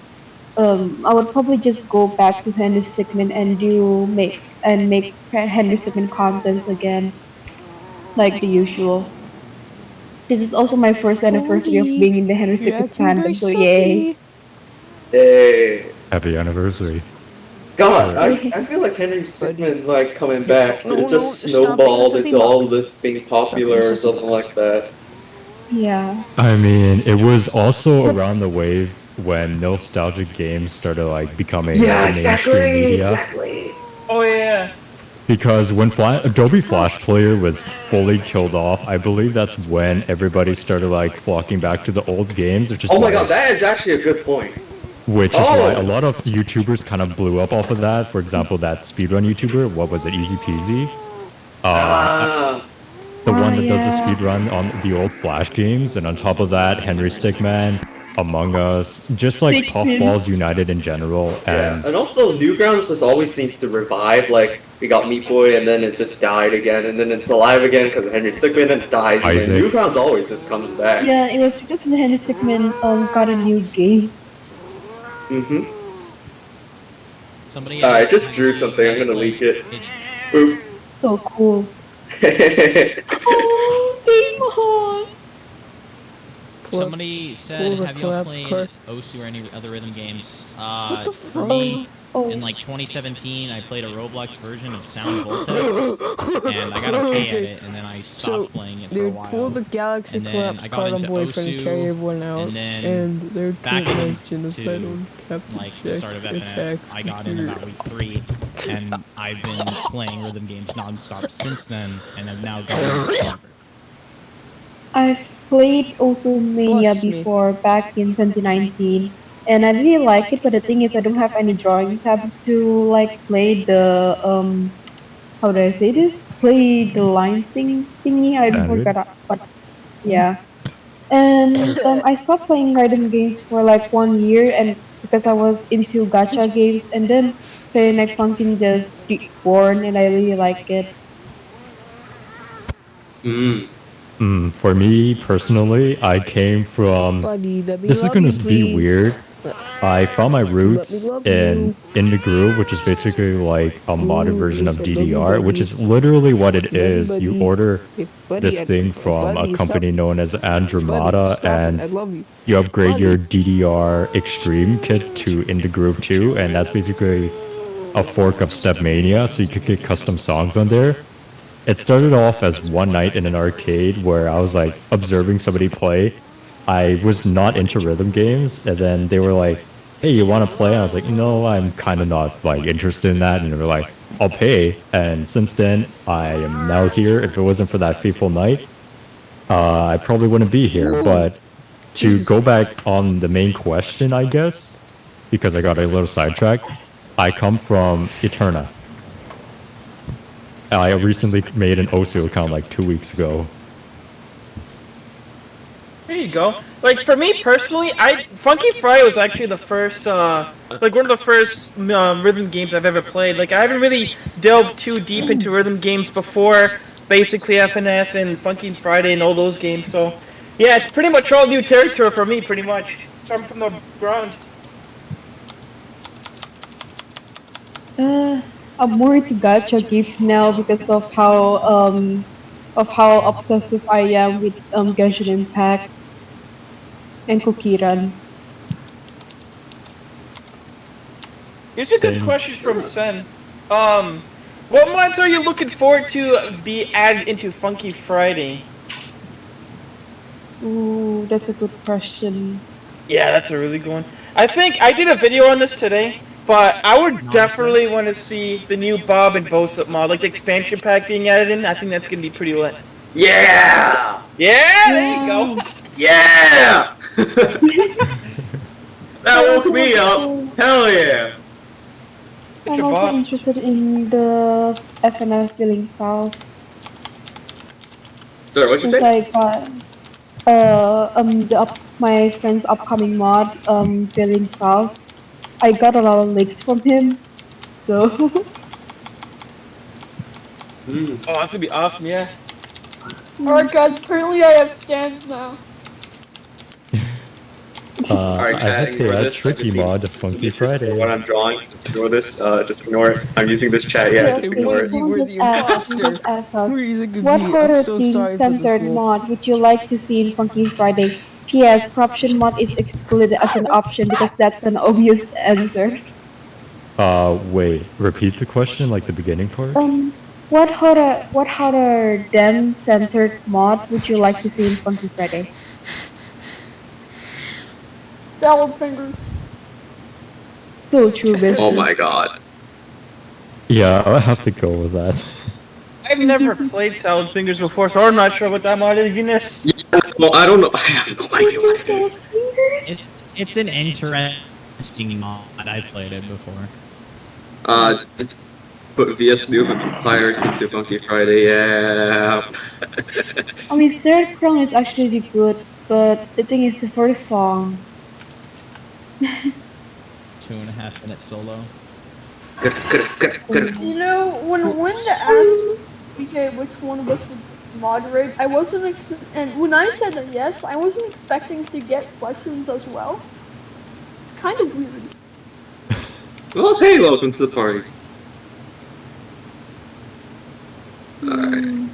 I would probably just go back to Henry Stickmin and make Henry Stickmin content again, like the usual. This is also my first anniversary of being in the Henry You're Stickmin acting very fandom, so yay! sussy. Hey. Happy anniversary. God, I feel like Henry Stickmin, like, coming back, No, it just no, stop being snowballed a into sissy all this being popular or something like that. Yeah. I mean, it was also around the wave when nostalgic games started like becoming mainstream media. exactly. Oh yeah. Because when Adobe Flash Player was fully killed off, I believe that's when everybody started like flocking back to the old games, which is Oh my why, god, that is actually a good point. which is why Oh. a lot of YouTubers kind of blew up off of that. For example, that speedrun YouTuber, what was it, Easy Peasy? The one that does the yeah. speedrun on the old Flash games, and on top of that, Henry Stickman, Among Us, just like Stickman. Puffballs United in general, Yeah, and and also Newgrounds just always seems to revive. Like we got Meat Boy, and then it just died again, and then it's alive again because of Henry Stickmin, and it dies again. Isaac. Newgrounds always just comes back. Yeah, it was just when Henry Stickmin got a new game. Mm-hmm. Somebody. I just drew something. I'm gonna leak it. Boop. So cool. Somebody said, "Have y'all played Osu or any other rhythm games?" For me, in like 2017, I played a Roblox version of Sound Voltex, and I got okay at it, and then I stopped playing it for a while. Pull the Galaxy And then Collapse I got card on into boyfriend, Osu, carry everyone out, and then and they're back doing into genocide on Captain like the start of FNF, I got in about week 3, and I've been playing rhythm games nonstop since then, and I've now gotten. I've played also Mania Bless me. before back in 2019, and I really like it. But the thing is, I don't have any drawing tabs to like play the how do I say this? Play the line thingy. I Standard. forgot what. Yeah. And I stopped playing random games for like 1 year, and because I was into gacha games, and then Fairy Next Pumpkin just born, and I really like it. For me personally, I came from. Buddy, let me This is love gonna you, be please. weird. I found my roots love in the Groove, which is basically like a modern version of DDR, which is literally what it is. You order this thing from a company known as Andromeda, and you upgrade your DDR Extreme kit to In the Groove 2, and that's basically a fork of Stepmania, so you could get custom songs on there. It started off as one night in an arcade where I was like observing somebody play. I was not into rhythm games, and then they were like, "Hey, you want to play?" And I was like, "No, I'm kind of not like interested in that." And they were like, "I'll pay." And since then, I am now here. If it wasn't for that fateful night, I probably wouldn't be here. But to go back on the main question, I guess, because I got a little sidetracked, I come from Eterna. I recently made an Osu account like 2 weeks ago. There you go. Like for me personally, Funky Friday was actually the first, like one of the first rhythm games I've ever played. Like I haven't really delved too deep into rhythm games before, basically FNF and Funky Friday and all those games. So yeah, it's pretty much all new territory for me, pretty much. Starting from the ground. I'm more into gacha games now because of how obsessive I am with Genshin Impact and Cookie Run. Here's a good question from Sen. What mods are you looking forward to be added into Funky Friday? Ooh, that's a good question. Yeah, that's a really good one. I think I did a video on this today, but I would definitely want to see the new Bob and Bosop mod, like the expansion pack being added in. I think that's gonna be pretty lit. Yeah! Yeah, there you go. Yeah! That woke me up. Hell yeah! I'm also interested in the FNF billing files. Sorry, what'd you Since say? I got my friend's upcoming mod billing files. I got a lot of links from him, so. Oh, that's gonna be awesome, yeah. Alright guys, apparently I have stands now. I hope they add Tricky mod to Funky Friday. What I'm drawing, ignore this, just ignore it. I'm using this chat, yeah, just ignore it. You were the imposter. What horror theme-centered mod would you like to see in Funky Friday? P.S. Corruption mod is excluded as an option because that's an obvious answer. Wait, repeat the question, like the beginning part? What horror dem-centered mod would you like to see in Funky Friday? Salad fingers. So true, bitch. Oh my god. Yeah, I'll have to go with that. I've never played Salad Fingers before, so I'm not sure what that mod is, Eunice. Yeah, well, I don't know. I have no idea what it is. It's an interesting mod. I played it before. Put VS Noob and Pirates into Funky Friday, yeah. I mean, Third Crown is actually good, but the thing is the first song. 2.5 minute solo. You know, when Linda asked BJ which one of us would moderate, I wasn't and when I said that yes, I wasn't expecting to get questions as well. It's kind of weird. Well, hey, welcome to the party. Alright.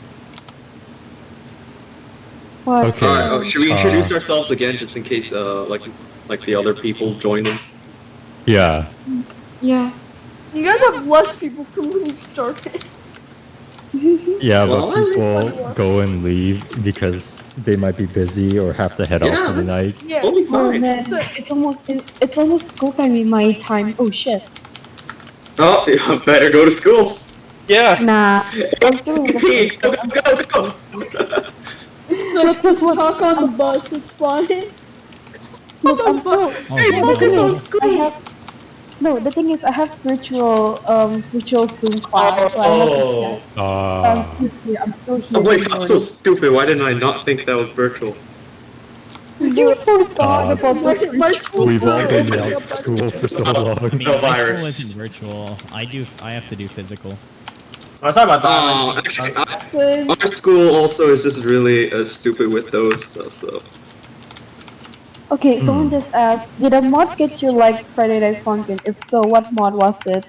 What? Okay. Alright, should we introduce Uh, ourselves again just in case, like the other people join in? Yeah. Yeah. You guys have less people from when you started. Yeah, but Well, people go and leave because they might be busy or have to head out Yeah, for the night. Yeah. Totally Oh fine. man, it's almost school time in my time. Oh shit. Oh, yeah, better go to school. Yeah. Nah. I'm still in the Go. So let's talk on the bus, it's fine. Look, I'm still. Hey, focus on I school. have. No, the thing is, I have virtual Zoom class. So I Oh. have to check. I'm still here. Oh wait, in I'm the so stupid. Why didn't I not think that was virtual? morning. You forgot about My school We've all been tour. out of school for so long. I mean, No my school virus. isn't virtual. I have to do physical. I was talking about Oh, that. actually, our school also is just really stupid with those stuff. So. Okay, someone just asked, did a mod get you like Friday Night Funkin'? If so, what mod was it?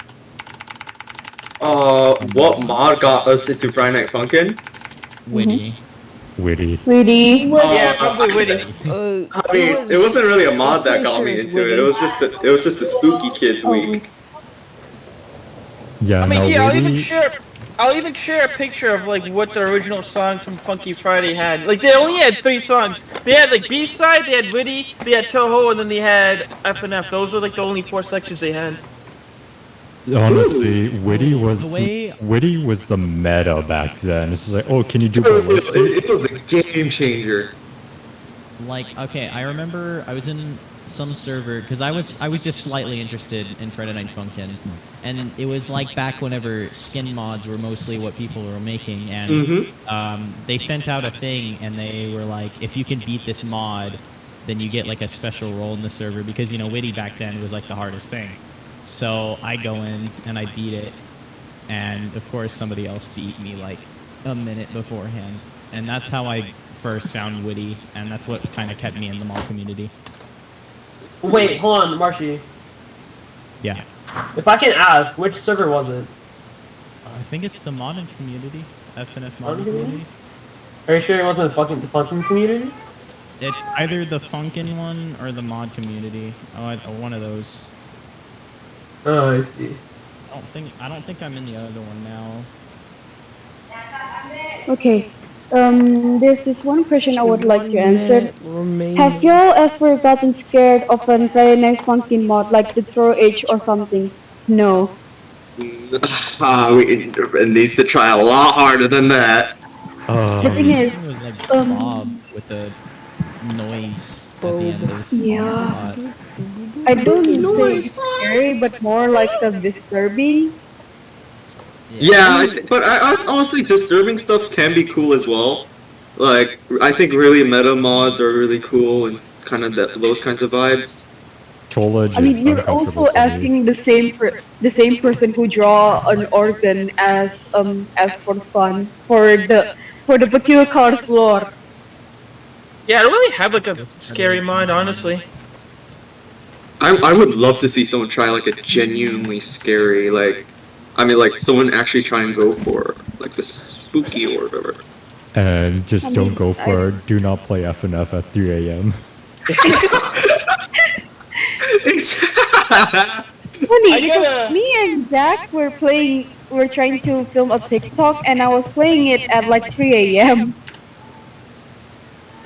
What mod got us into Friday Night Funkin'? Witty. Witty. Really? Yeah, probably witty. I mean, it wasn't really a mod that got me into it. It was just a spooky kids week. Yeah, I mean, no, yeah, Witty. I'll even share a picture of like what the original songs from Funky Friday had. Like they only had 3 songs. They had like B-side, they had Witty, they had Toho, and then they had FNF. Those were like the only 4 sections they had. Honestly, Witty was The way- Witty was the meta back then. It's just like, oh, can you do ballistic? It was a game changer. Like, okay, I remember I was in some server because I was just slightly interested in Friday Night Funkin', and it was like back whenever skin mods were mostly what people were making, and they sent out a thing and they were like, if you can beat this mod, then you get like a special role in the server because you know Witty back then was like the hardest thing. So I go in and I beat it, and of course somebody else beat me like a minute beforehand, and that's how I first found Witty, and that's what kind of kept me in the mall community. Wait, hold on, Marshy. Yeah, If I can ask, which server was it? I think it's the modern community, FNF modern Modern community? community. Are you sure it wasn't the fucking community? It's either the Funkin' one or the mod community. Oh, one of those. Oh, I see. I don't think I'm in the other one now. Okay. There's this one question I would like to answer. Have y'all ever gotten scared of a Friday Night Funkin' mod like the Throw Age or something? No. It needs to try a lot harder than that. The thing is, It was like Bob with the noise at the end of Yeah. Onslaught. I don't say it's scary, but more like a disturbing. Yeah, but I honestly, disturbing stuff can be cool as well. Like, I think really meta mods are really cool and kind of those kinds of vibes. Trollage I mean, is you're uncomfortable also for me. asking the same person who draw an organ as for fun for the peculiar color floor. Yeah, I don't really have like a scary mod, honestly. I would love to see someone try like a genuinely scary, like, I mean, like someone actually try and go for like the spooky or whatever. And just don't go for do not play FNF at 3 a.m. Funny because me and Zach were trying to film a TikTok and I was playing it at like 3 a.m.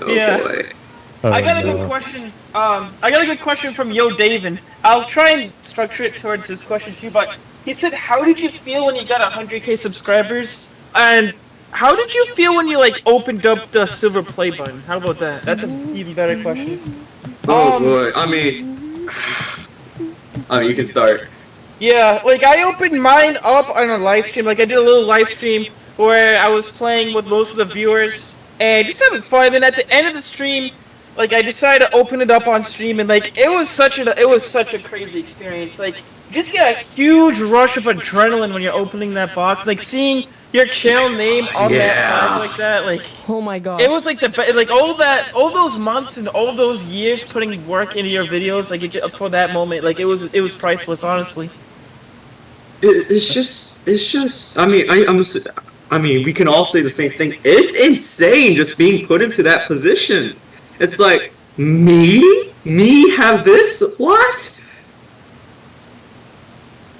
Oh Yeah. boy. I got a good question. I got a good question from Yo Davin. I'll try and structure it towards his question too. But he said, "How did you feel when you got 100K subscribers? And how did you feel when you like opened up the silver play button? How about that? That's an even better question." Oh boy. I mean, you can start. Yeah, like I opened mine up on a live stream. Like I did a little live stream where I was playing with most of the viewers and just having fun. And then at the end of the stream, like I decided to open it up on stream, and like it was such a crazy experience. Like you just get a huge rush of adrenaline when you're opening that box. Like seeing your channel name on that card like that, like Oh my god. it was like like all those months and all those years putting work into your videos, like for that moment, like it was priceless, honestly. It's just. I mean, we can all say the same thing. It's insane just being put into that position. It's like me have this. What?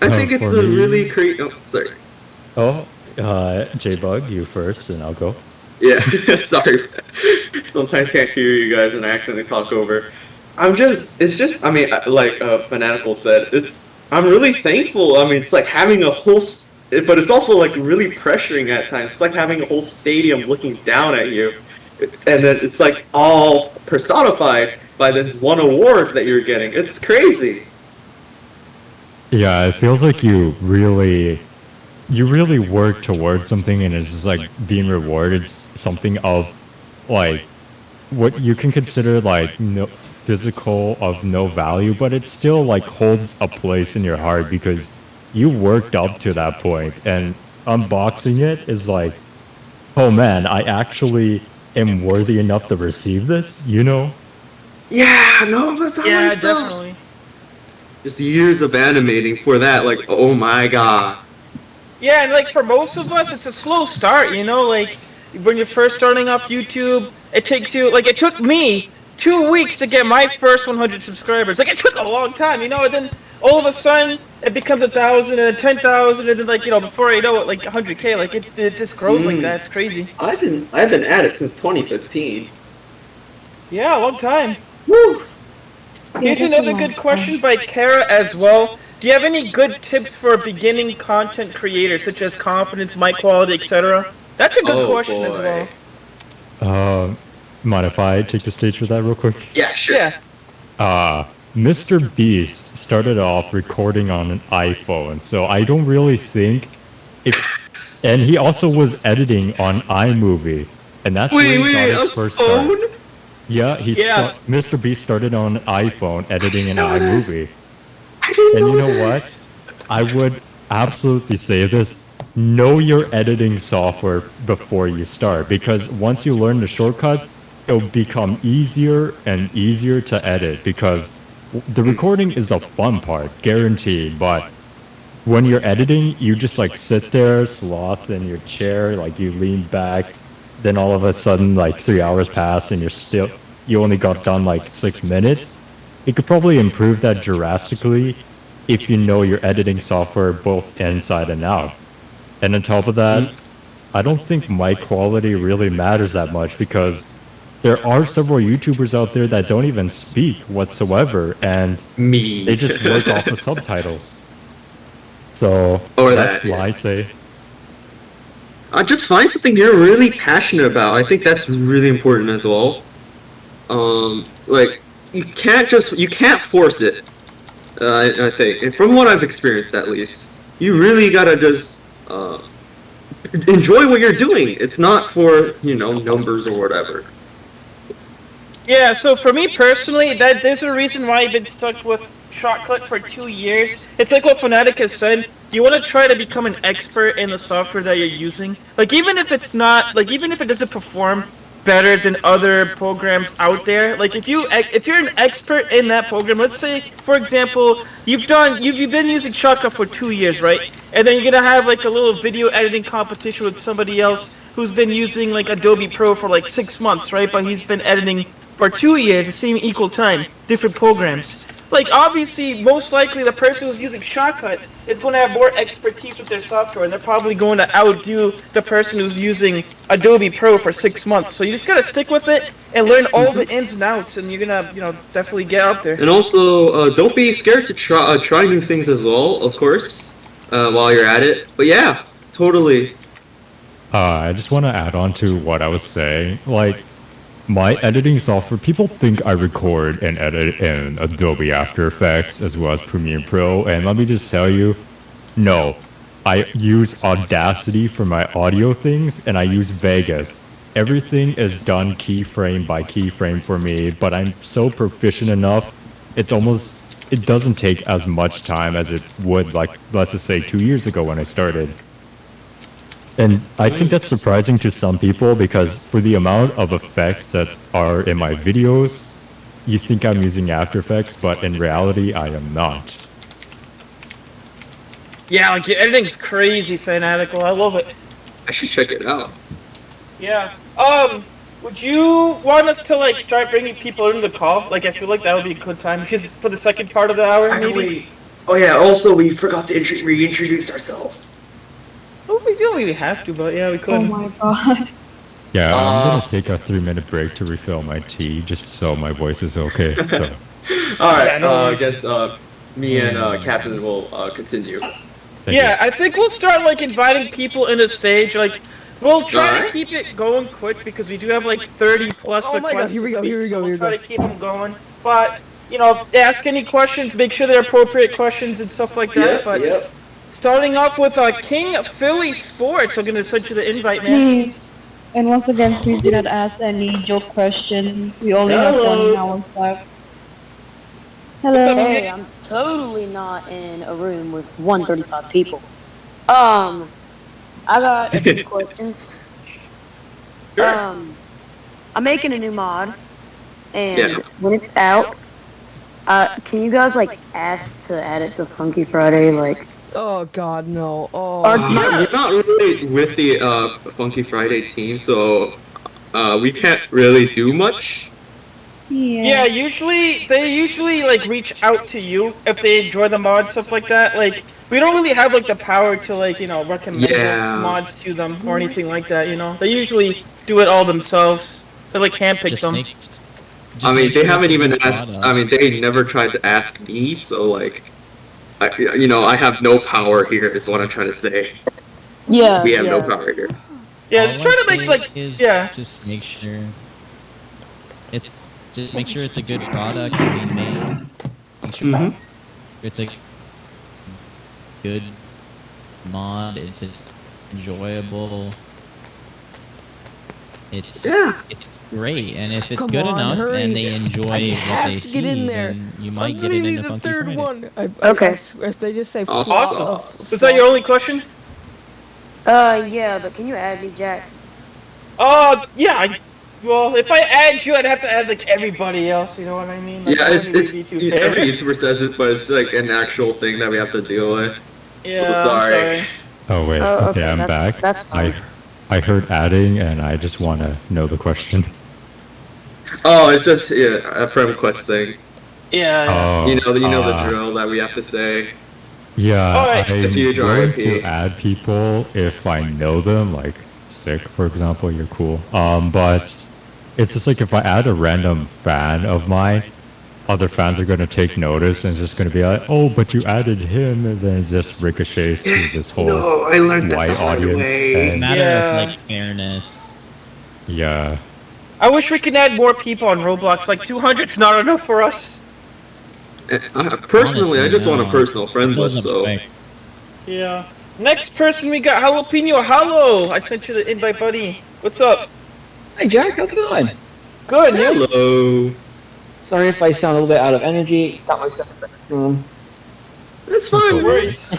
I think it's a really crazy. Oh, sorry. Oh, J-Bug, you first, and I'll go. Yeah, sorry. Sometimes can't hear you guys and I accidentally talk over. It's just, I mean, like Fanatical said, I'm really thankful. I mean, it's like having a whole, but it's also like really pressuring at times. It's like having a whole stadium looking down at you. And then it's like all personified by this one award that you're getting. It's crazy. Yeah, it feels like you really work towards something, and it's just like being rewarded something of like what you can consider like no physical of no value, but it still like holds a place in your heart because you worked up to that point, and unboxing it is like, oh man, I actually am worthy enough to receive this, you know? Yeah, no, that's how I felt. Definitely. Just years of animating for that, like, oh my god. Yeah, and like for most of us, it's a slow start, you know? Like, when you're first starting off YouTube, it takes you, like, it took me 2 weeks to get my first 100 subscribers. Like, it took a long time, you know? And then all of a sudden, it becomes 1,000 and 10,000, and then, like, you know, before you know it, like 100K. Like, it just grows like that. It's crazy. I've been at it since 2015. Yeah, a long time. Woo! Here's another good question by Kara as well. Do you have any good tips for beginning content creators, such as confidence, mic quality, etc.? That's a good question as well. Mind if I take the stage for that real quick? Yeah, sure. Yeah. Mr. Beast started off recording on an iPhone, so I don't really think if... And he also was editing on iMovie, and that's where he got his first start. Yeah, Mr. Beast started on an iPhone editing in iMovie. And you know what? I would absolutely say this. Know your editing software before you start, because once you learn the shortcuts, it'll become easier and easier to edit, because the recording is the fun part, guaranteed, but when you're editing, you just like sit there, sloth in your chair, like you lean back, then all of a sudden like 3 hours pass and you only got done like 6 minutes. You could probably improve that drastically if you know your editing software both inside and out. And on top of that, I don't think mic quality really matters that much, because there are several YouTubers out there that don't even speak whatsoever, and they just work off of subtitles. So that's why I say. Just find something you're really passionate about. I think that's really important as well. Like, you can't force it. I think, and from what I've experienced at least, you really gotta just enjoy what you're doing. It's not for, you know, numbers or whatever. Yeah, so for me personally, there's a reason why I've been stuck with Shotcut for 2 years. It's like what Fanatic has said. You want to try to become an expert in the software that you're using. Like, even if it doesn't perform better than other programs out there, like if you're an expert in that program, let's say for example you've been using Shotcut for 2 years, right? And then you're gonna have like a little video editing competition with somebody else who's been using like Adobe Pro for like 6 months, right? But he's been editing for 2 years, the same equal time, different programs. Like, obviously, most likely the person who's using Shotcut is going to have more expertise with their software, and they're probably going to outdo the person who's using Adobe Pro for 6 months. So you just gotta stick with it and learn all the ins and outs, and you're gonna, you know, definitely get out there. And also, don't be scared to try new things as well, of course, while you're at it. But yeah, totally. I just want to add on to what I was saying. Like, my editing software, people think I record and edit in Adobe After Effects as well as Premiere Pro, and let me just tell you, no. I use Audacity for my audio things, and I use Vegas. Everything is done keyframe by keyframe for me, but I'm so proficient enough, it doesn't take as much time as it would, like, let's just say 2 years ago when I started. And I think that's surprising to some people, because for the amount of effects that are in my videos, you think I'm using After Effects, but in reality, I am not. Yeah, like everything's crazy fanatical. I love it. I should check it out. Yeah. Would you want us to like start bringing people into the call? Like, I feel like that would be a good time because it's for the second part of the hour, maybe. Oh yeah. Also, we forgot to reintroduce ourselves. Oh, we don't really have to, but yeah, we could. Oh my god. Yeah, I'm gonna take a 3-minute break to refill my tea, just so my voice is okay. So. All right. Yeah, I guess me and Captain will continue. Yeah, I think we'll start like inviting people into stage. Like, we'll try to keep it going quick because we do have like 30 plus requests. Oh my god, here we go, here we go, We'll try to keep them going. But you know, ask any questions. Make sure they're appropriate questions and stuff like that. But starting off with King Philly Sports, I'm gonna send you the invite, man. Please. And once again, please do not ask any joke questions. We only have 1 hour left. Hello. Hey, I'm totally not in a room with 135 people. I got a few questions. I'm making a new mod, and when it's out, can you guys like ask to add it to Funky Friday, like? Oh god, no. Oh. We're not really with the Funky Friday team, so we can't really do much. Yeah, they usually like reach out to you if they enjoy the mod, stuff like that. Like, we don't really have like the power to like, you know, recommend mods to them or anything like that, you know. They usually do it all themselves. They like handpick them. I mean, they haven't even asked. I mean, they never tried to ask me, so like, I have no power here. Is what I'm trying to say. Yeah. We have no power here. Yeah, just try to make like Just make sure it's a good product to be made. Make sure it's a good mod. It's enjoyable. It's great, and if it's good enough and they enjoy what they see, then you might get it into the Funky third Friday. one. Okay. If they just say Awesome. Was that your only question? Yeah, but can you add me, Jack? Yeah. Well, if I add you, I'd have to add like everybody else. You know what I mean? Like, every YouTuber says it, but it's like an actual thing that we have to deal with. Yeah. So sorry. Oh wait, okay, I'm back. That's fine. I heard adding, and I just want to know the question. Oh, it's just a friend request thing. Yeah. Oh, you know the drill that we have to say. Yeah, I'm huge willing RIP. to add people if I know them, like Sick, for example. You're cool. But it's just like if I add a random fan of mine, other fans are going to take notice and just going to be like, oh, but you added him, and then it just ricochets to this whole I learned white audience. And Matter of like fairness. yeah. I wish we could add more people on Roblox. Like 200's not enough for us. Personally, I just want a personal friends list, so. Yeah. Next person we got Jalapeno Hollow. I sent you the invite, buddy. What's up? Hi Jack, how's it going? Good, you? Hello. Sorry if I sound a little bit out of energy. Got myself back soon. That's fine. No worries.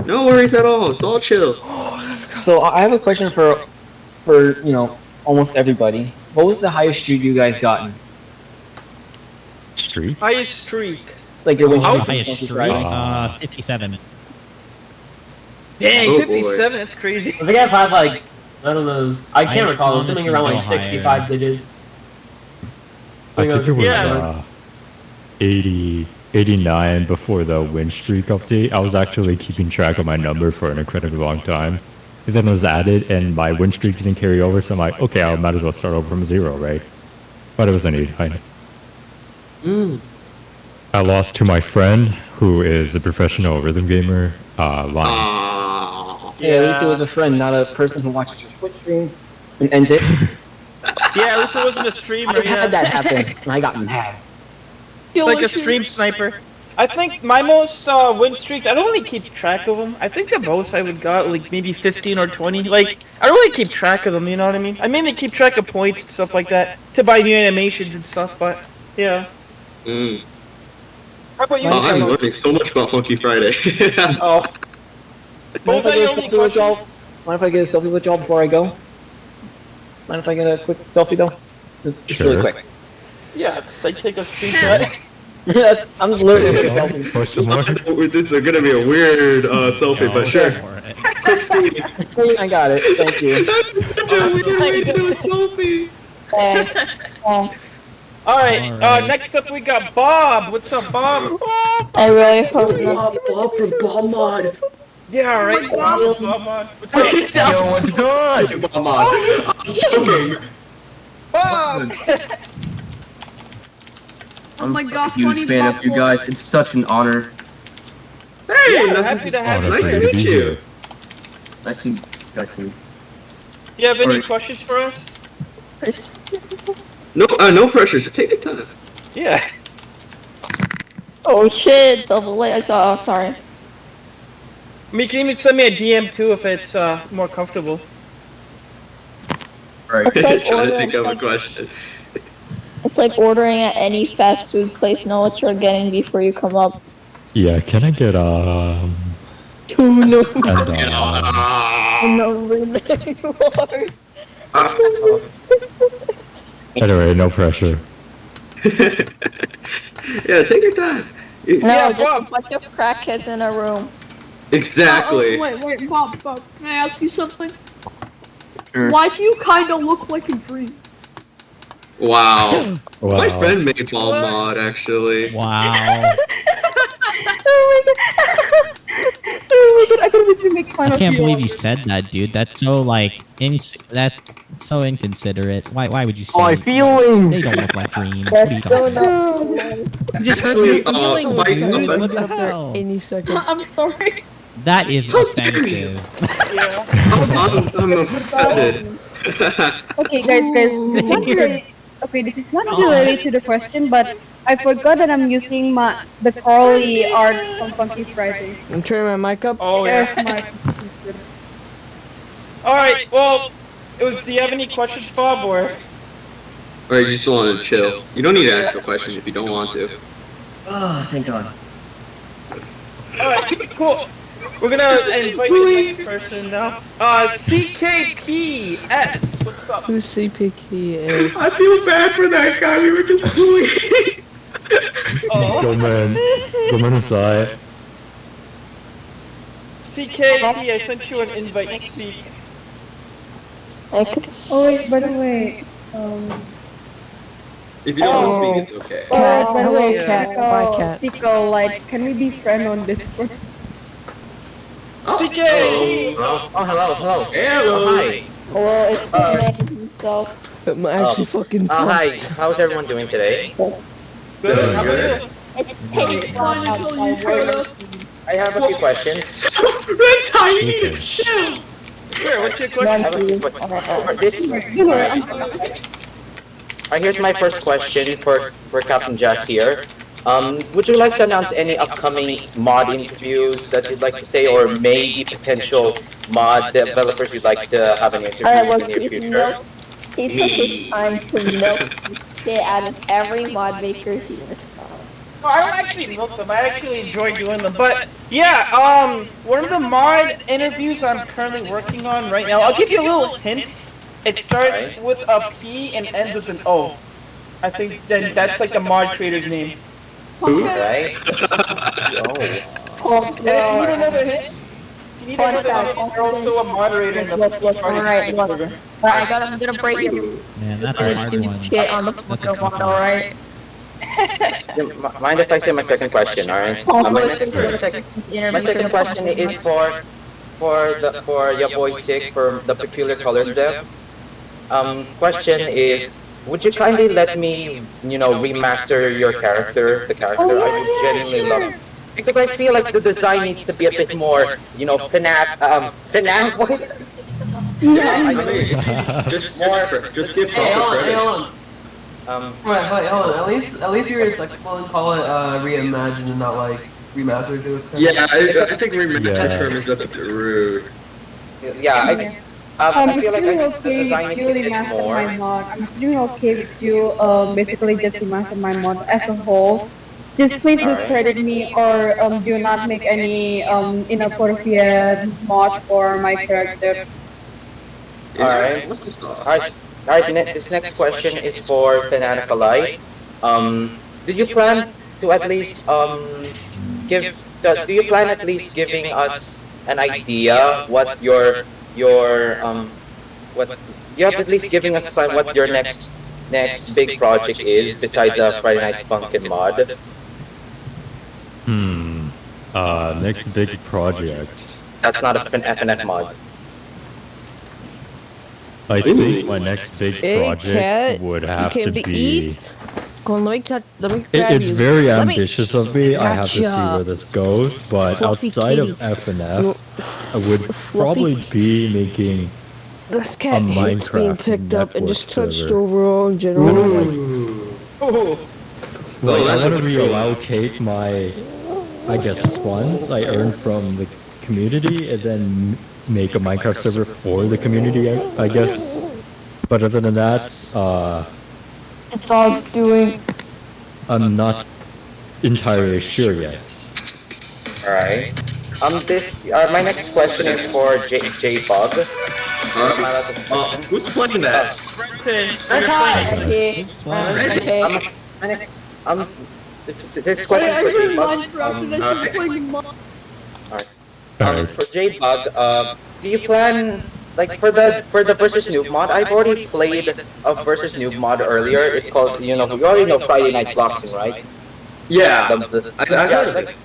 No worries at all. It's all chill. So I have a question for almost everybody. What was the highest streak you guys gotten? Streak? Highest streak. Like your win Highest streak, streak? right? 57. Dang, Oh, 57. That's crazy. I think I've had like one of those. I can't recall. It was something around like honestly go 65 digits. I think it was Yeah. 80, 89 before the win streak update. I was actually keeping track of my number for an incredibly long time. And then it was added, and my win streak didn't carry over, so I'm like, okay, I might as well start over from 0, right? But it was an 89. I lost to my friend, who is a professional rhythm gamer, Lion. Yeah, at least it was a friend, not a person who watches your Twitch streams and ends it. Yeah, at least it wasn't a streamer. I had that happen, and I got mad. Like a stream sniper. I think my most win streaks, I don't really keep track of them. I think the most I would got like maybe 15 or 20. Like, I don't really keep track of them, you know what I mean? I mainly keep track of points and stuff like that to buy new animations and stuff, but yeah. How about you? I'm learning so much about Funky Friday. Oh. Mind if I get a selfie with y'all? Mind if I get a selfie with y'all before I go? Mind if I get a quick selfie though? Just really quick. Yeah, like take a screenshot. I'm literally a selfie. Question mark? This is gonna be a weird selfie, but sure. Quick speed. I got it. Thank you. That's such a weird way to do a selfie. Alright, next up we got Bob. What's up, Bob? I really hope not. Bob from Bomb Mod. Yeah, right. Bob from Bob. What's up? Yo, what's good? Come on. I'm joking. Bob! I'm my such gosh, a huge funny fan Bob of you guys. It's such an honor. Hey, Yeah, happy to have you. nice to meet you. Nice to meet you. You have any Alright. questions for us? No pressure. Just take your time. Yeah. Oh shit, double A. I saw. Oh, sorry. I mean, you can even send me a DM too if it's more comfortable. Right. It's like Trying to think of a ordering. question. It's like ordering at any fast food place. Know what you're getting before you come up. Yeah, can I get Tuna. and Lord. anyway, no pressure. Yeah, take your time. No, Yeah, just Bob. a bunch of crackheads in a room. Exactly. Wait, Bob, can I ask you something? Sure. Why do you kind of look like a dream? Wow. Wow. My friend made Bomb Mod, actually. Wow. Oh my god, I can't believe you make fun I of can't you. believe you said that, dude. That's so like that's so inconsiderate. Why would you say My They feelings. don't look like dreams. What are you That's so talking about? not. You just hurt Actually, your feelings, my- dude. my- What the hell? Any second. I'm sorry. That is offensive. Yeah. I'm offended. Okay, guys, this is not related. Okay, this is not related to the question, but I forgot that I'm using the Carly art from Funky Friday. I'm turning my mic up. Oh yeah. There's my. Alright, well, do you have any questions, Bob, or? Or you just want to chill. You don't need to ask a question if you don't want to. Ah, thank God. Alright, cool. We're gonna invite the next person now. CKPS. What's up? Who's CPK is? I feel bad for that guy. We were just bullying. Oh. Go man aside. CKP, I sent you an invite to speak. I could. Oh wait, by the way, If you don't want to speak, it's okay. Cat. by the Hello, way, cat. Bye, cat. Pico, like, can we be friends on Discord? CK! Oh, hello. Hello. Hi. Well, it's the man himself. I'm actually fucking Hi, pumped. how's everyone doing today? Good, how about you? It's It's fine until you showed up. I have a few questions. Red tiny. Chill. Sure, what's your I question? have a few questions. Alright, here's my first question for Captain Jack here. Would you like to announce any upcoming mod interviews that you'd like to say, or maybe potential mod developers you'd like to have an interview Alright, well, in the near he's future? milk. He took his time to milk shit out of every mod maker he was. No, I don't actually milk them. I actually enjoy doing them. But yeah, one of the mod interviews I'm currently working on right now. I'll give you a little hint. It starts with a P and ends with an O. I think then that's like the mod creator's name. Who? Right? Oh, And if you need another hint, if you need another hint, you're also a moderator in the Alright, look. I'm gonna break it. Man, that's a hard one. Shit on the That's a fucking tough one, one. alright? Mind if I say my second question, alright? My second question is for your boy Sick for the Peculiar Colors dev. Question is, would you kindly let me, remaster your character, the character? I would genuinely love it. Because I feel like the design needs to be a bit more, FNAF. Just skip Hey, off the hold credits. on. Wait, hold on. At least you're just like call it reimagined and not like remastered. Yeah, I think remastered Yeah. term is a bit rude. Yeah, I feel like I'm the okay design with needs you to be a bit remaster more. my mod. I'm doing okay with you basically just remaster my mod as a whole. Just please discredit me or do not make any inappropriate mod for my character. Alright. Alright, this next question is for FANATICALIGHT. Did you plan to at least give. Do you plan at least giving us an idea what you have at least giving us some what your next big project is besides the Friday Night Funkin' mod? Next big project. That's not a FNF mod. I think my next big Hey, project cat, would you have came to to be. eat? Go on, let me grab It's you. very Let me- ambitious of me. I have to see Gotcha. where this goes. But Fluffy outside kitty. of FNF, I would probably be making This cat hates Minecraft being picked up and network just touched server. overall in general. Like, I want to reallocate my, I guess, funds I earn from the community and then make a Minecraft server for the community, I guess. But other than that, The dog's doing. I'm not entirely sure yet. All right. My next question is for J Bug. Who's playing that? Okay. My next this question I for heard J Bug. Minecraft and I should play mod. For J Bug, do you plan like for the versus noob mod? I've already played a versus noob mod earlier. It's called you already know Friday Night Boxing, right? Yeah. I heard of it.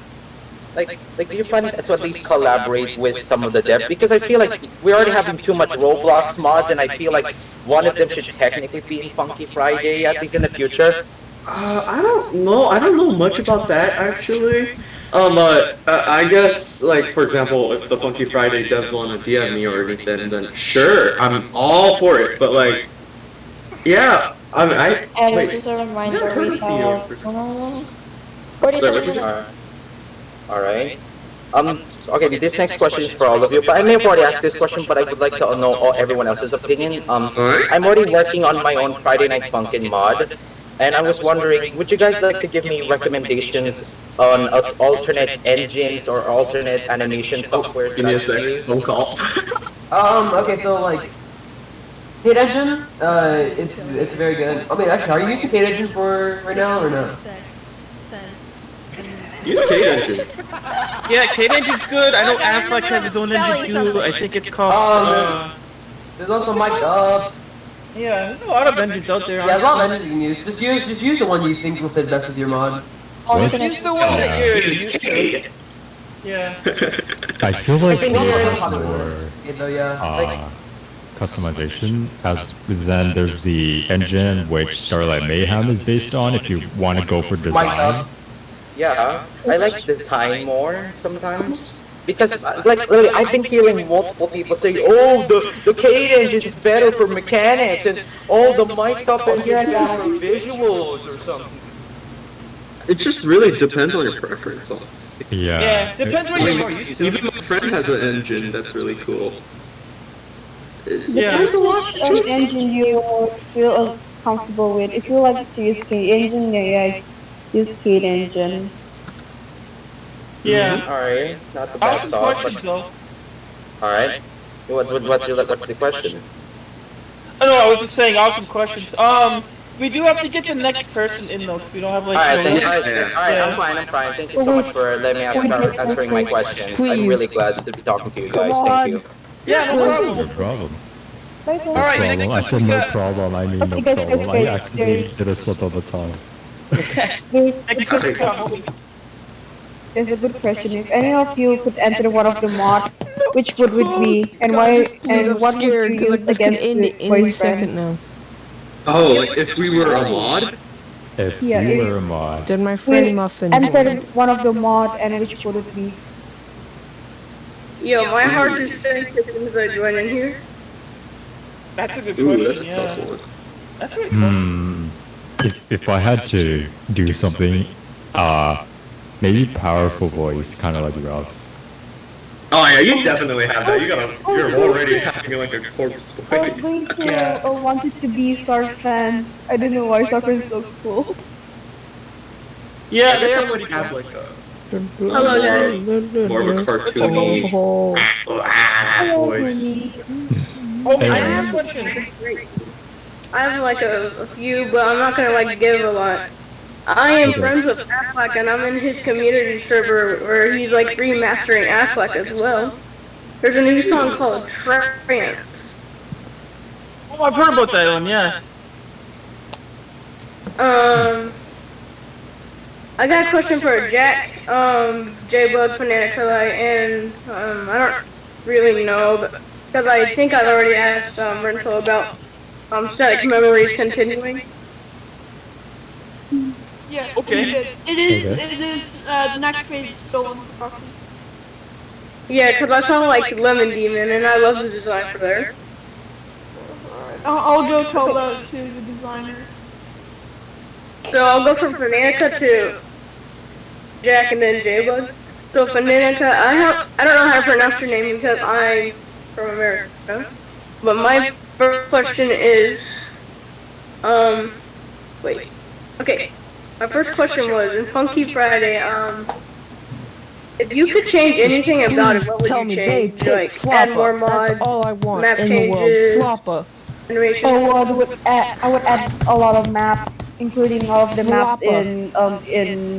Like, do you plan to at least collaborate with some of the devs? Because I feel like we're already having too much Roblox mods, and I feel like one of them should technically be in Funky Friday, at least in the future. I don't know. I don't know much about that actually. I guess like for example, if the Funky Friday devs want to DM me or anything, then sure, I'm all for it. But like, yeah, And wait. this is a reminder we have. Alright. Okay, this next question is for all of you, but I may have already asked this question, but I would like to know everyone else's opinion. I'm already working on my own Friday Night Funkin' mod, and I was wondering, would you guys like to give me recommendations on alternate engines or alternate animation software? Give me a sec. Phone call. Okay, so like, Paid Engine, it's very good. I mean, actually, are you using Paid Engine for right now or no? Use K-Engine. Yeah, K-Engine's good. I know Affleck has his own engine too. I think it's called. There's also Mike Up. Yeah, there's a lot of engines out there. Yeah, there's a lot of engines you can use. Just use the one you think will fit best with your mod. Use the one that you're used to. Yeah. I feel like think we we're have more customization, as then there's the engine which Starlight Mayhem is based on if you want to go for design. Yeah, I like design more sometimes. Because, like, literally, I've been hearing multiple people say, oh, the K engine is better for mechanics, and oh, the mic up engine is better for visuals, or something. It just really depends on your preference. Yeah. Yeah, depends what you're more used to. Even my friend has an engine that's really cool. Yeah. There's a lot of engine you feel comfortable with. If you like to use K-Engine, yeah, use K-Engine. Yeah. Alright, not the best Awesome thought, questions, but... though. Alright. What's the question? Oh, no, I was just saying, awesome questions. We do have to get the next person in though, 'cause we don't have like. Alright, I'm fine. Thank you so much for letting me start answering my question. I'm really glad to be talking to you guys. Thank you. Yeah, no problem. No problem. All right, problem. next I said no question. problem. I mean no problem. I actually did a slip of the tongue. Next question. There's a good question. If any of you could enter one of the mods, which would it be, and why, and what would you use this can against end it any boyfriend? second now. Oh, like if we were a mod? If Yeah, you it- were a mod, Then my friend Wait, Muffin. enter one of the mod, and which would it be? Yo, my heart is sank as soon as I join in here. That's a good Ooh, question. that's a Yeah. tough one. That's really fun. if I had to do something, maybe powerful voice, kind of like Ralph. Oh yeah, you definitely have that. You're already having like a corpse I was voice. going to Yeah. wanted to be Star fan. I don't know why Star is so cool. Yeah, They they already are. have like a Hello, guys. more of a cartoony voice. Oh, Hey, I man. have a question. I have like a few, but I'm not gonna like give a lot. I am friends with Affleck, and I'm in his community server where he's like remastering Affleck as well. There's a new song called Trance. Oh, I've heard about that one, yeah. I got a question for Jack, J-Bug, FANATICALIGHT, and I don't really know, because I think I've already asked Rental about static memories continuing. Yeah, Okay. It is, the next phase is still in production. Yeah, because I saw like Lemon Demon, and I love the design for there. Alright, I'll go tell that to the designer. So I'll go from Fanatica to Jack and then J-Bug. So Fanatica, I don't know how to pronounce your name because I'm from America. But my first question is, wait. Okay. My first question was, in Funky Friday, if you could change anything about it, what would Tell you me, change? babe, Like, pick add more Floppa. mods, That's all I want map in the world. changes, Floppa. animations? Oh, I would add a lot of maps, including all of the maps in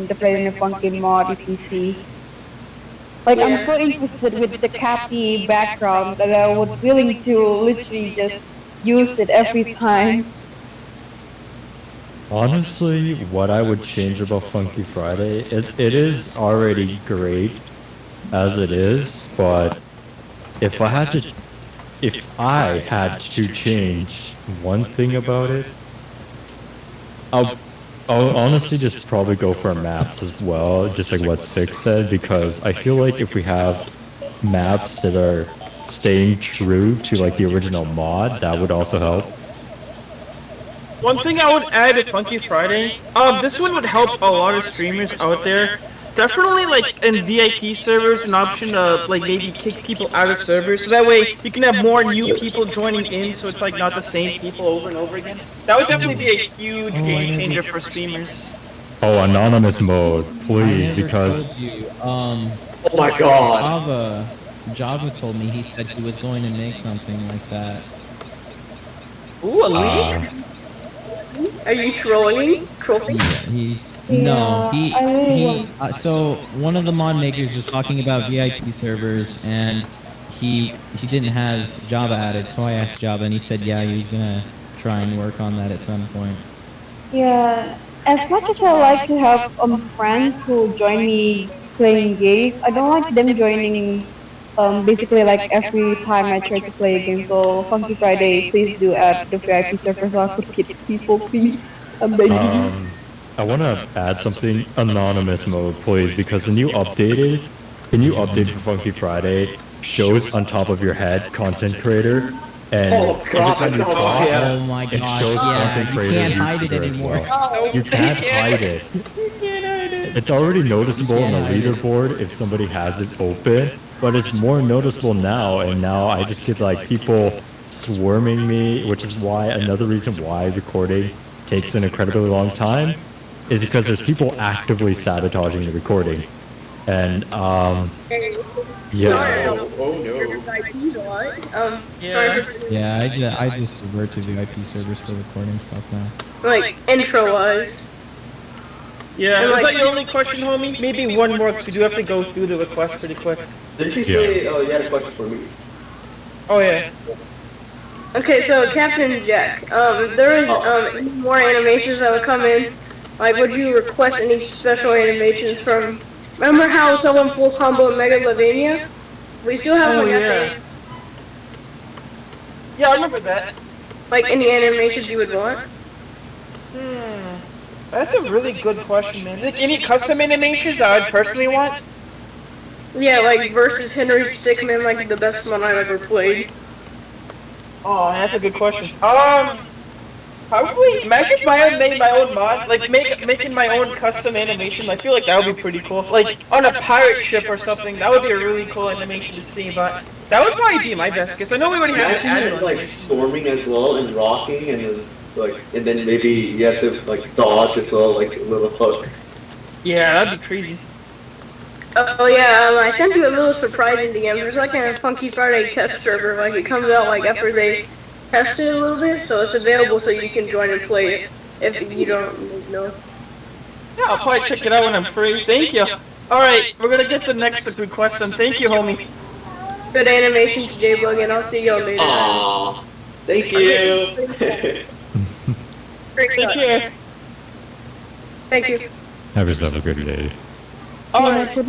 the Planet Funky mod PC. Like, I'm so interested with the Cappy background that I was willing to literally just use it every time. Honestly, what I would change about Funky Friday, it is already great as it is, but if I had to change one thing about it, I'll honestly just probably go for maps as well, just like what Six said, because I feel like if we have maps that are staying true to like the original mod, that would also help. One thing I would add to Funky Friday, this one would help a lot of streamers out there. Definitely, like, in VIP servers, an option to, like, maybe kick people out of servers, so that way you can have more new people joining in, so it's, like, not the same people over and over again. That would definitely be a huge game changer for streamers. Oh, anonymous mode, please, because... Oh my god! Java told me he said he was going to make something like that. Ooh, a leak? Are you trolling? So one of the mod makers was talking about VIP servers, and he didn't have Java added, so I asked Java, and he said, yeah, he was gonna try and work on that at some point. Yeah, as much as I like to have friends who join me playing games, I don't like them joining basically like every time I try to play a game. So Funky Friday, please do add the VIP server so I could get people, please. I'm begging you. I want to add something, anonymous mode, please, because the new update for Funky Friday shows on top of your head content creator, and every time you talk, Oh my it gosh, shows content you creator can't hide it YouTuber as anymore. well. You can't hide it. It's already noticeable in the leaderboard if somebody has it open, but it's more noticeable now, and now I just get like people swarming me, which is why another reason why recording takes an incredibly long time is because there's people actively sabotaging the recording. And yeah. I just revert to VIP servers for recording stuff now. Like, intro-wise. Yeah, is that your only question, homie? Maybe one more, because we do have to go through the request pretty quick. Did you say, oh, you had a question for me? Oh, yeah. Okay, so Captain Jack, if there is any more animations that would come in, like, would you request any special animations from... Remember how someone full combo Mega Lavinia? We still have one yesterday. Yeah, I remember that. Like, any animations you would want? That's a really good question, man. Like, any custom animations that I'd personally want? Yeah, like, versus Henry Stickmin, like, the best one I've ever played. Oh, that's a good question. Probably, imagine if I made my own mod, like, making my own custom animation, I feel like that would be pretty cool. Like, on a pirate ship or something, that would be a really cool animation to see, but that would probably be my best guess. I know we already have to add it, like, storming as well, and rocking, and like, and then maybe you have to, like, dodge as well, like, a little hook. Yeah, that'd be crazy. Oh yeah, I sent you a little surprise in the game. There's like a Funky Friday test server, like it comes out like after they test it a little bit, so it's available so you can join and play it if you don't know. Yeah, I'll probably check it out when I'm free. Thank you. Alright, we're gonna get the next request then. Thank you, homie. Good animations, J-Bug, and I'll see y'all later. Aww. Thank you. Take care. Thank you. Have yourself a good day. Alright, so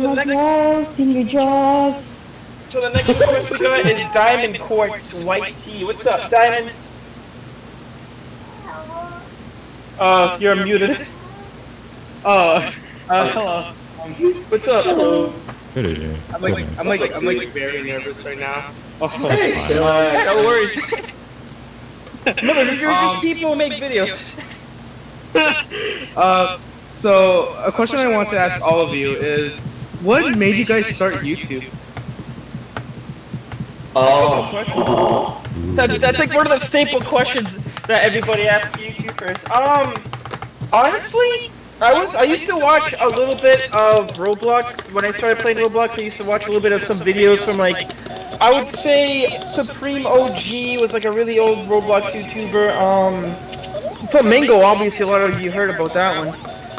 the next request we got is Diamond Quartz White Tea. What's up, Diamond? You're muted. Hello. What's up? Hello. Good evening. I'm like very nervous right now. Oh, Hey, No worries. Remember, you're just people who make videos. So a question I want to ask all of you is, what made you guys start YouTube? That's like one of the staple questions that everybody asks YouTubers. Honestly, I used to watch a little bit of Roblox. When I started playing Roblox, I used to watch a little bit of some videos from like, I would say Supreme OG was like a really old Roblox YouTuber. Flamingo, obviously a lot of you heard about that one.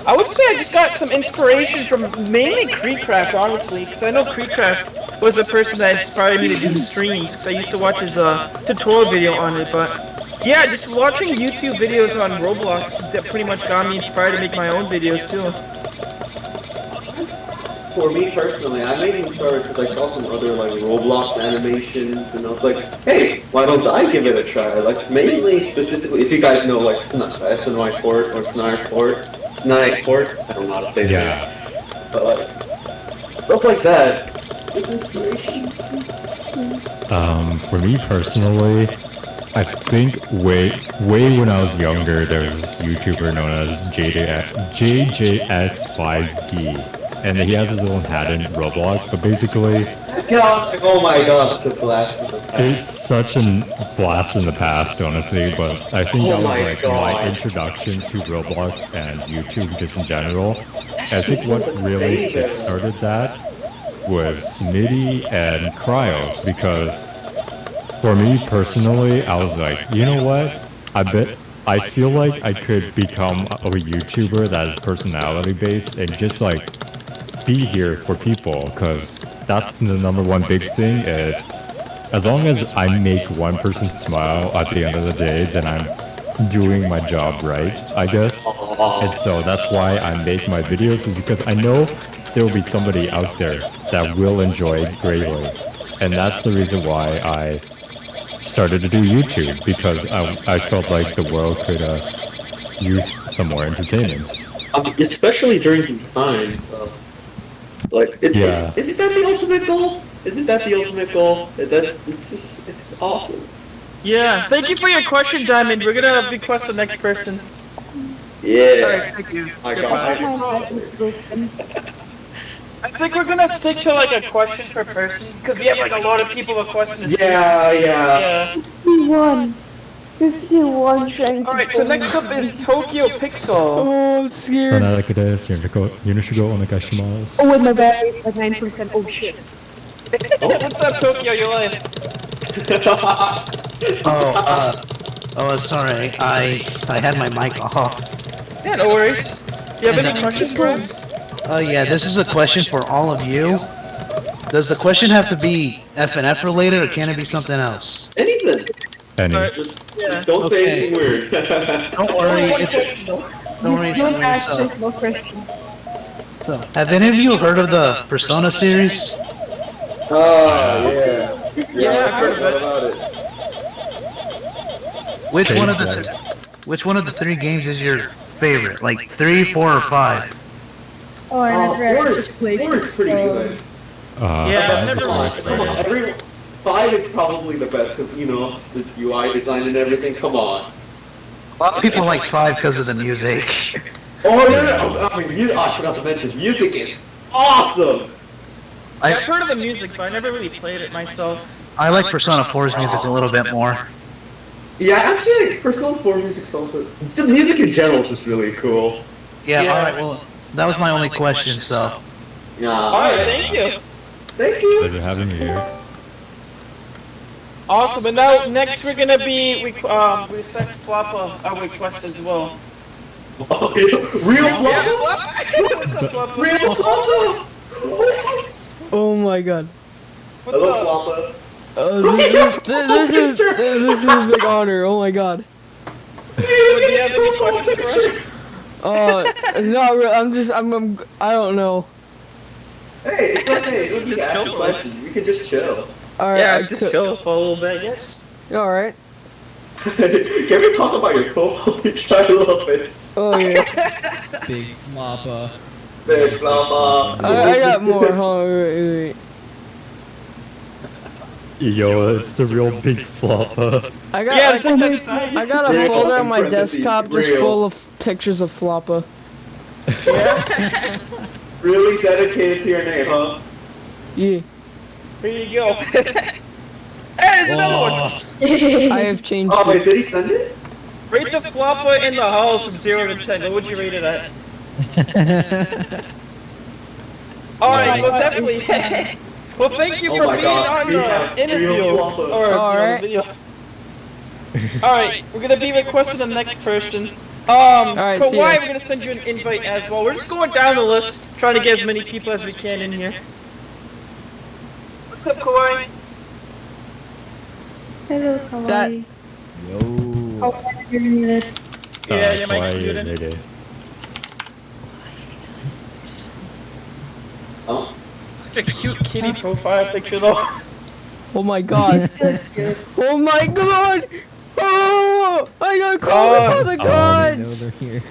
I would say I just got some inspiration from mainly Creekcraft, honestly, because I know Creekcraft was the person that inspired me to do streams, because I used to watch his tutorial video on it, but yeah, just watching YouTube videos on Roblox that pretty much got me inspired to make my own videos too. For me personally, I mainly started because I saw some other like Roblox animations, and I was like, hey, why don't I give it a try? Like mainly, specifically, if you guys know like SNY Court or Snide Court, I don't know how to say that, but like stuff like that. For me personally, I think way when I was younger, there was this YouTuber known as JJX5D. And he has his own hat in Roblox, but basically... Oh my god, it's a blast. It's such a blast from the past, honestly, but I think that was like my introduction to Roblox and YouTube just in general. I think what really kickstarted that was Smitty and Cryos, because for me personally, I was like, you know what? I feel like I could become a YouTuber that is personality based and just like be here for people, because that's the number one big thing is as long as I make one person smile at the end of the day, then I'm doing my job right, I guess. And so that's why I make my videos, is because I know there will be somebody out there that will enjoy it greatly. And that's the reason why I started to do YouTube, because I felt like the world could use some more entertainment. Especially during these times. Like, is that the ultimate goal? Is that the ultimate goal? It's awesome. Yeah, thank you for your question, Diamond. We're gonna request the next person. Yeah. Alright, thank you. I got I think we're gonna stick to like a question per person, because we have like a lot of people requesting this. Yeah. 51 trying to... Alright, so next up is Tokyo Pixel. Oh, I'm scared. Oh, wait, my battery is like 9%. Oh, shit. What's up, Tokyo? You're live. Sorry. I had my mic off. Yeah, no worries. Do you have any questions for us? Yeah, this is a question for all of you. Does the question have to be FNF related, or can it be something else? Anything. Just don't say anything weird. Don't worry. Don't worry. No question. So, have any of you heard of the Persona series? Oh, yeah, I've heard about it. Which one of the three games is your favorite? Like 3, 4, or 5? Oh, I never played 4 is pretty good. Yeah, I've never watched it. 5 is probably the best, because, you know, the UI design and everything, come on. A lot of people like 5 because of the music. Oh, yeah, I mean, I forgot to mention, music is awesome! I've heard of the music, but I never really played it myself. I like Persona 4's music a little bit more. Yeah, actually, Persona 4 music's also... The music in general is just really cool. Yeah, alright, well, that was my only question, so... Alright, thank you! Thank you! Pleasure having me here. Awesome, and now next we're gonna be we set flop a request as well. Oh, real Floppa? Real Floppa! What? Oh my god. What's up? Floppa. This is a big honor. Oh my god. Do you have any questions for us? Not really. I don't know. Hey, it's okay. We can ask questions. We can just chill. All right. Yeah, just chill for a little bit, yes. All right. Can we talk about your cool? We try a little bit. Oh yeah. Big Floppa. Big Floppa. I got more. Hold on, wait. Yo, it's the real big Floppa. I got Yeah, I got a folder on my desktop just full of pictures of Floppa. Yeah? Really dedicated to your name, huh? Yeah. Here you go. Hey, there's another one! I have changed Oh, wait, it. did he send it? Rate the Floppa in the house from 0 to 10. What would you rate it at? Alright, well definitely. Well, thank you Oh for my being God, on we the have interview. real Floppa. Or, Alright. video. Alright, we're gonna be requesting the next person. Alright, see Kawhi, ya. we're gonna send you an invite as well. We're just going down the list, trying to get as many people as we can in here. What's up, Kawhi? Hello, That- Kawaii. Yo. How are you doing it? Yeah, your mic's Quiet, muted. nigga. Oh. Such a cute kitty profile picture, though. Oh my god. Oh my god. Oh, I got caught by the No, gods. they're here.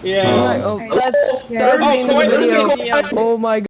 Yeah. Oh, that's the end of the Kawhi, video. this is the- Oh my god.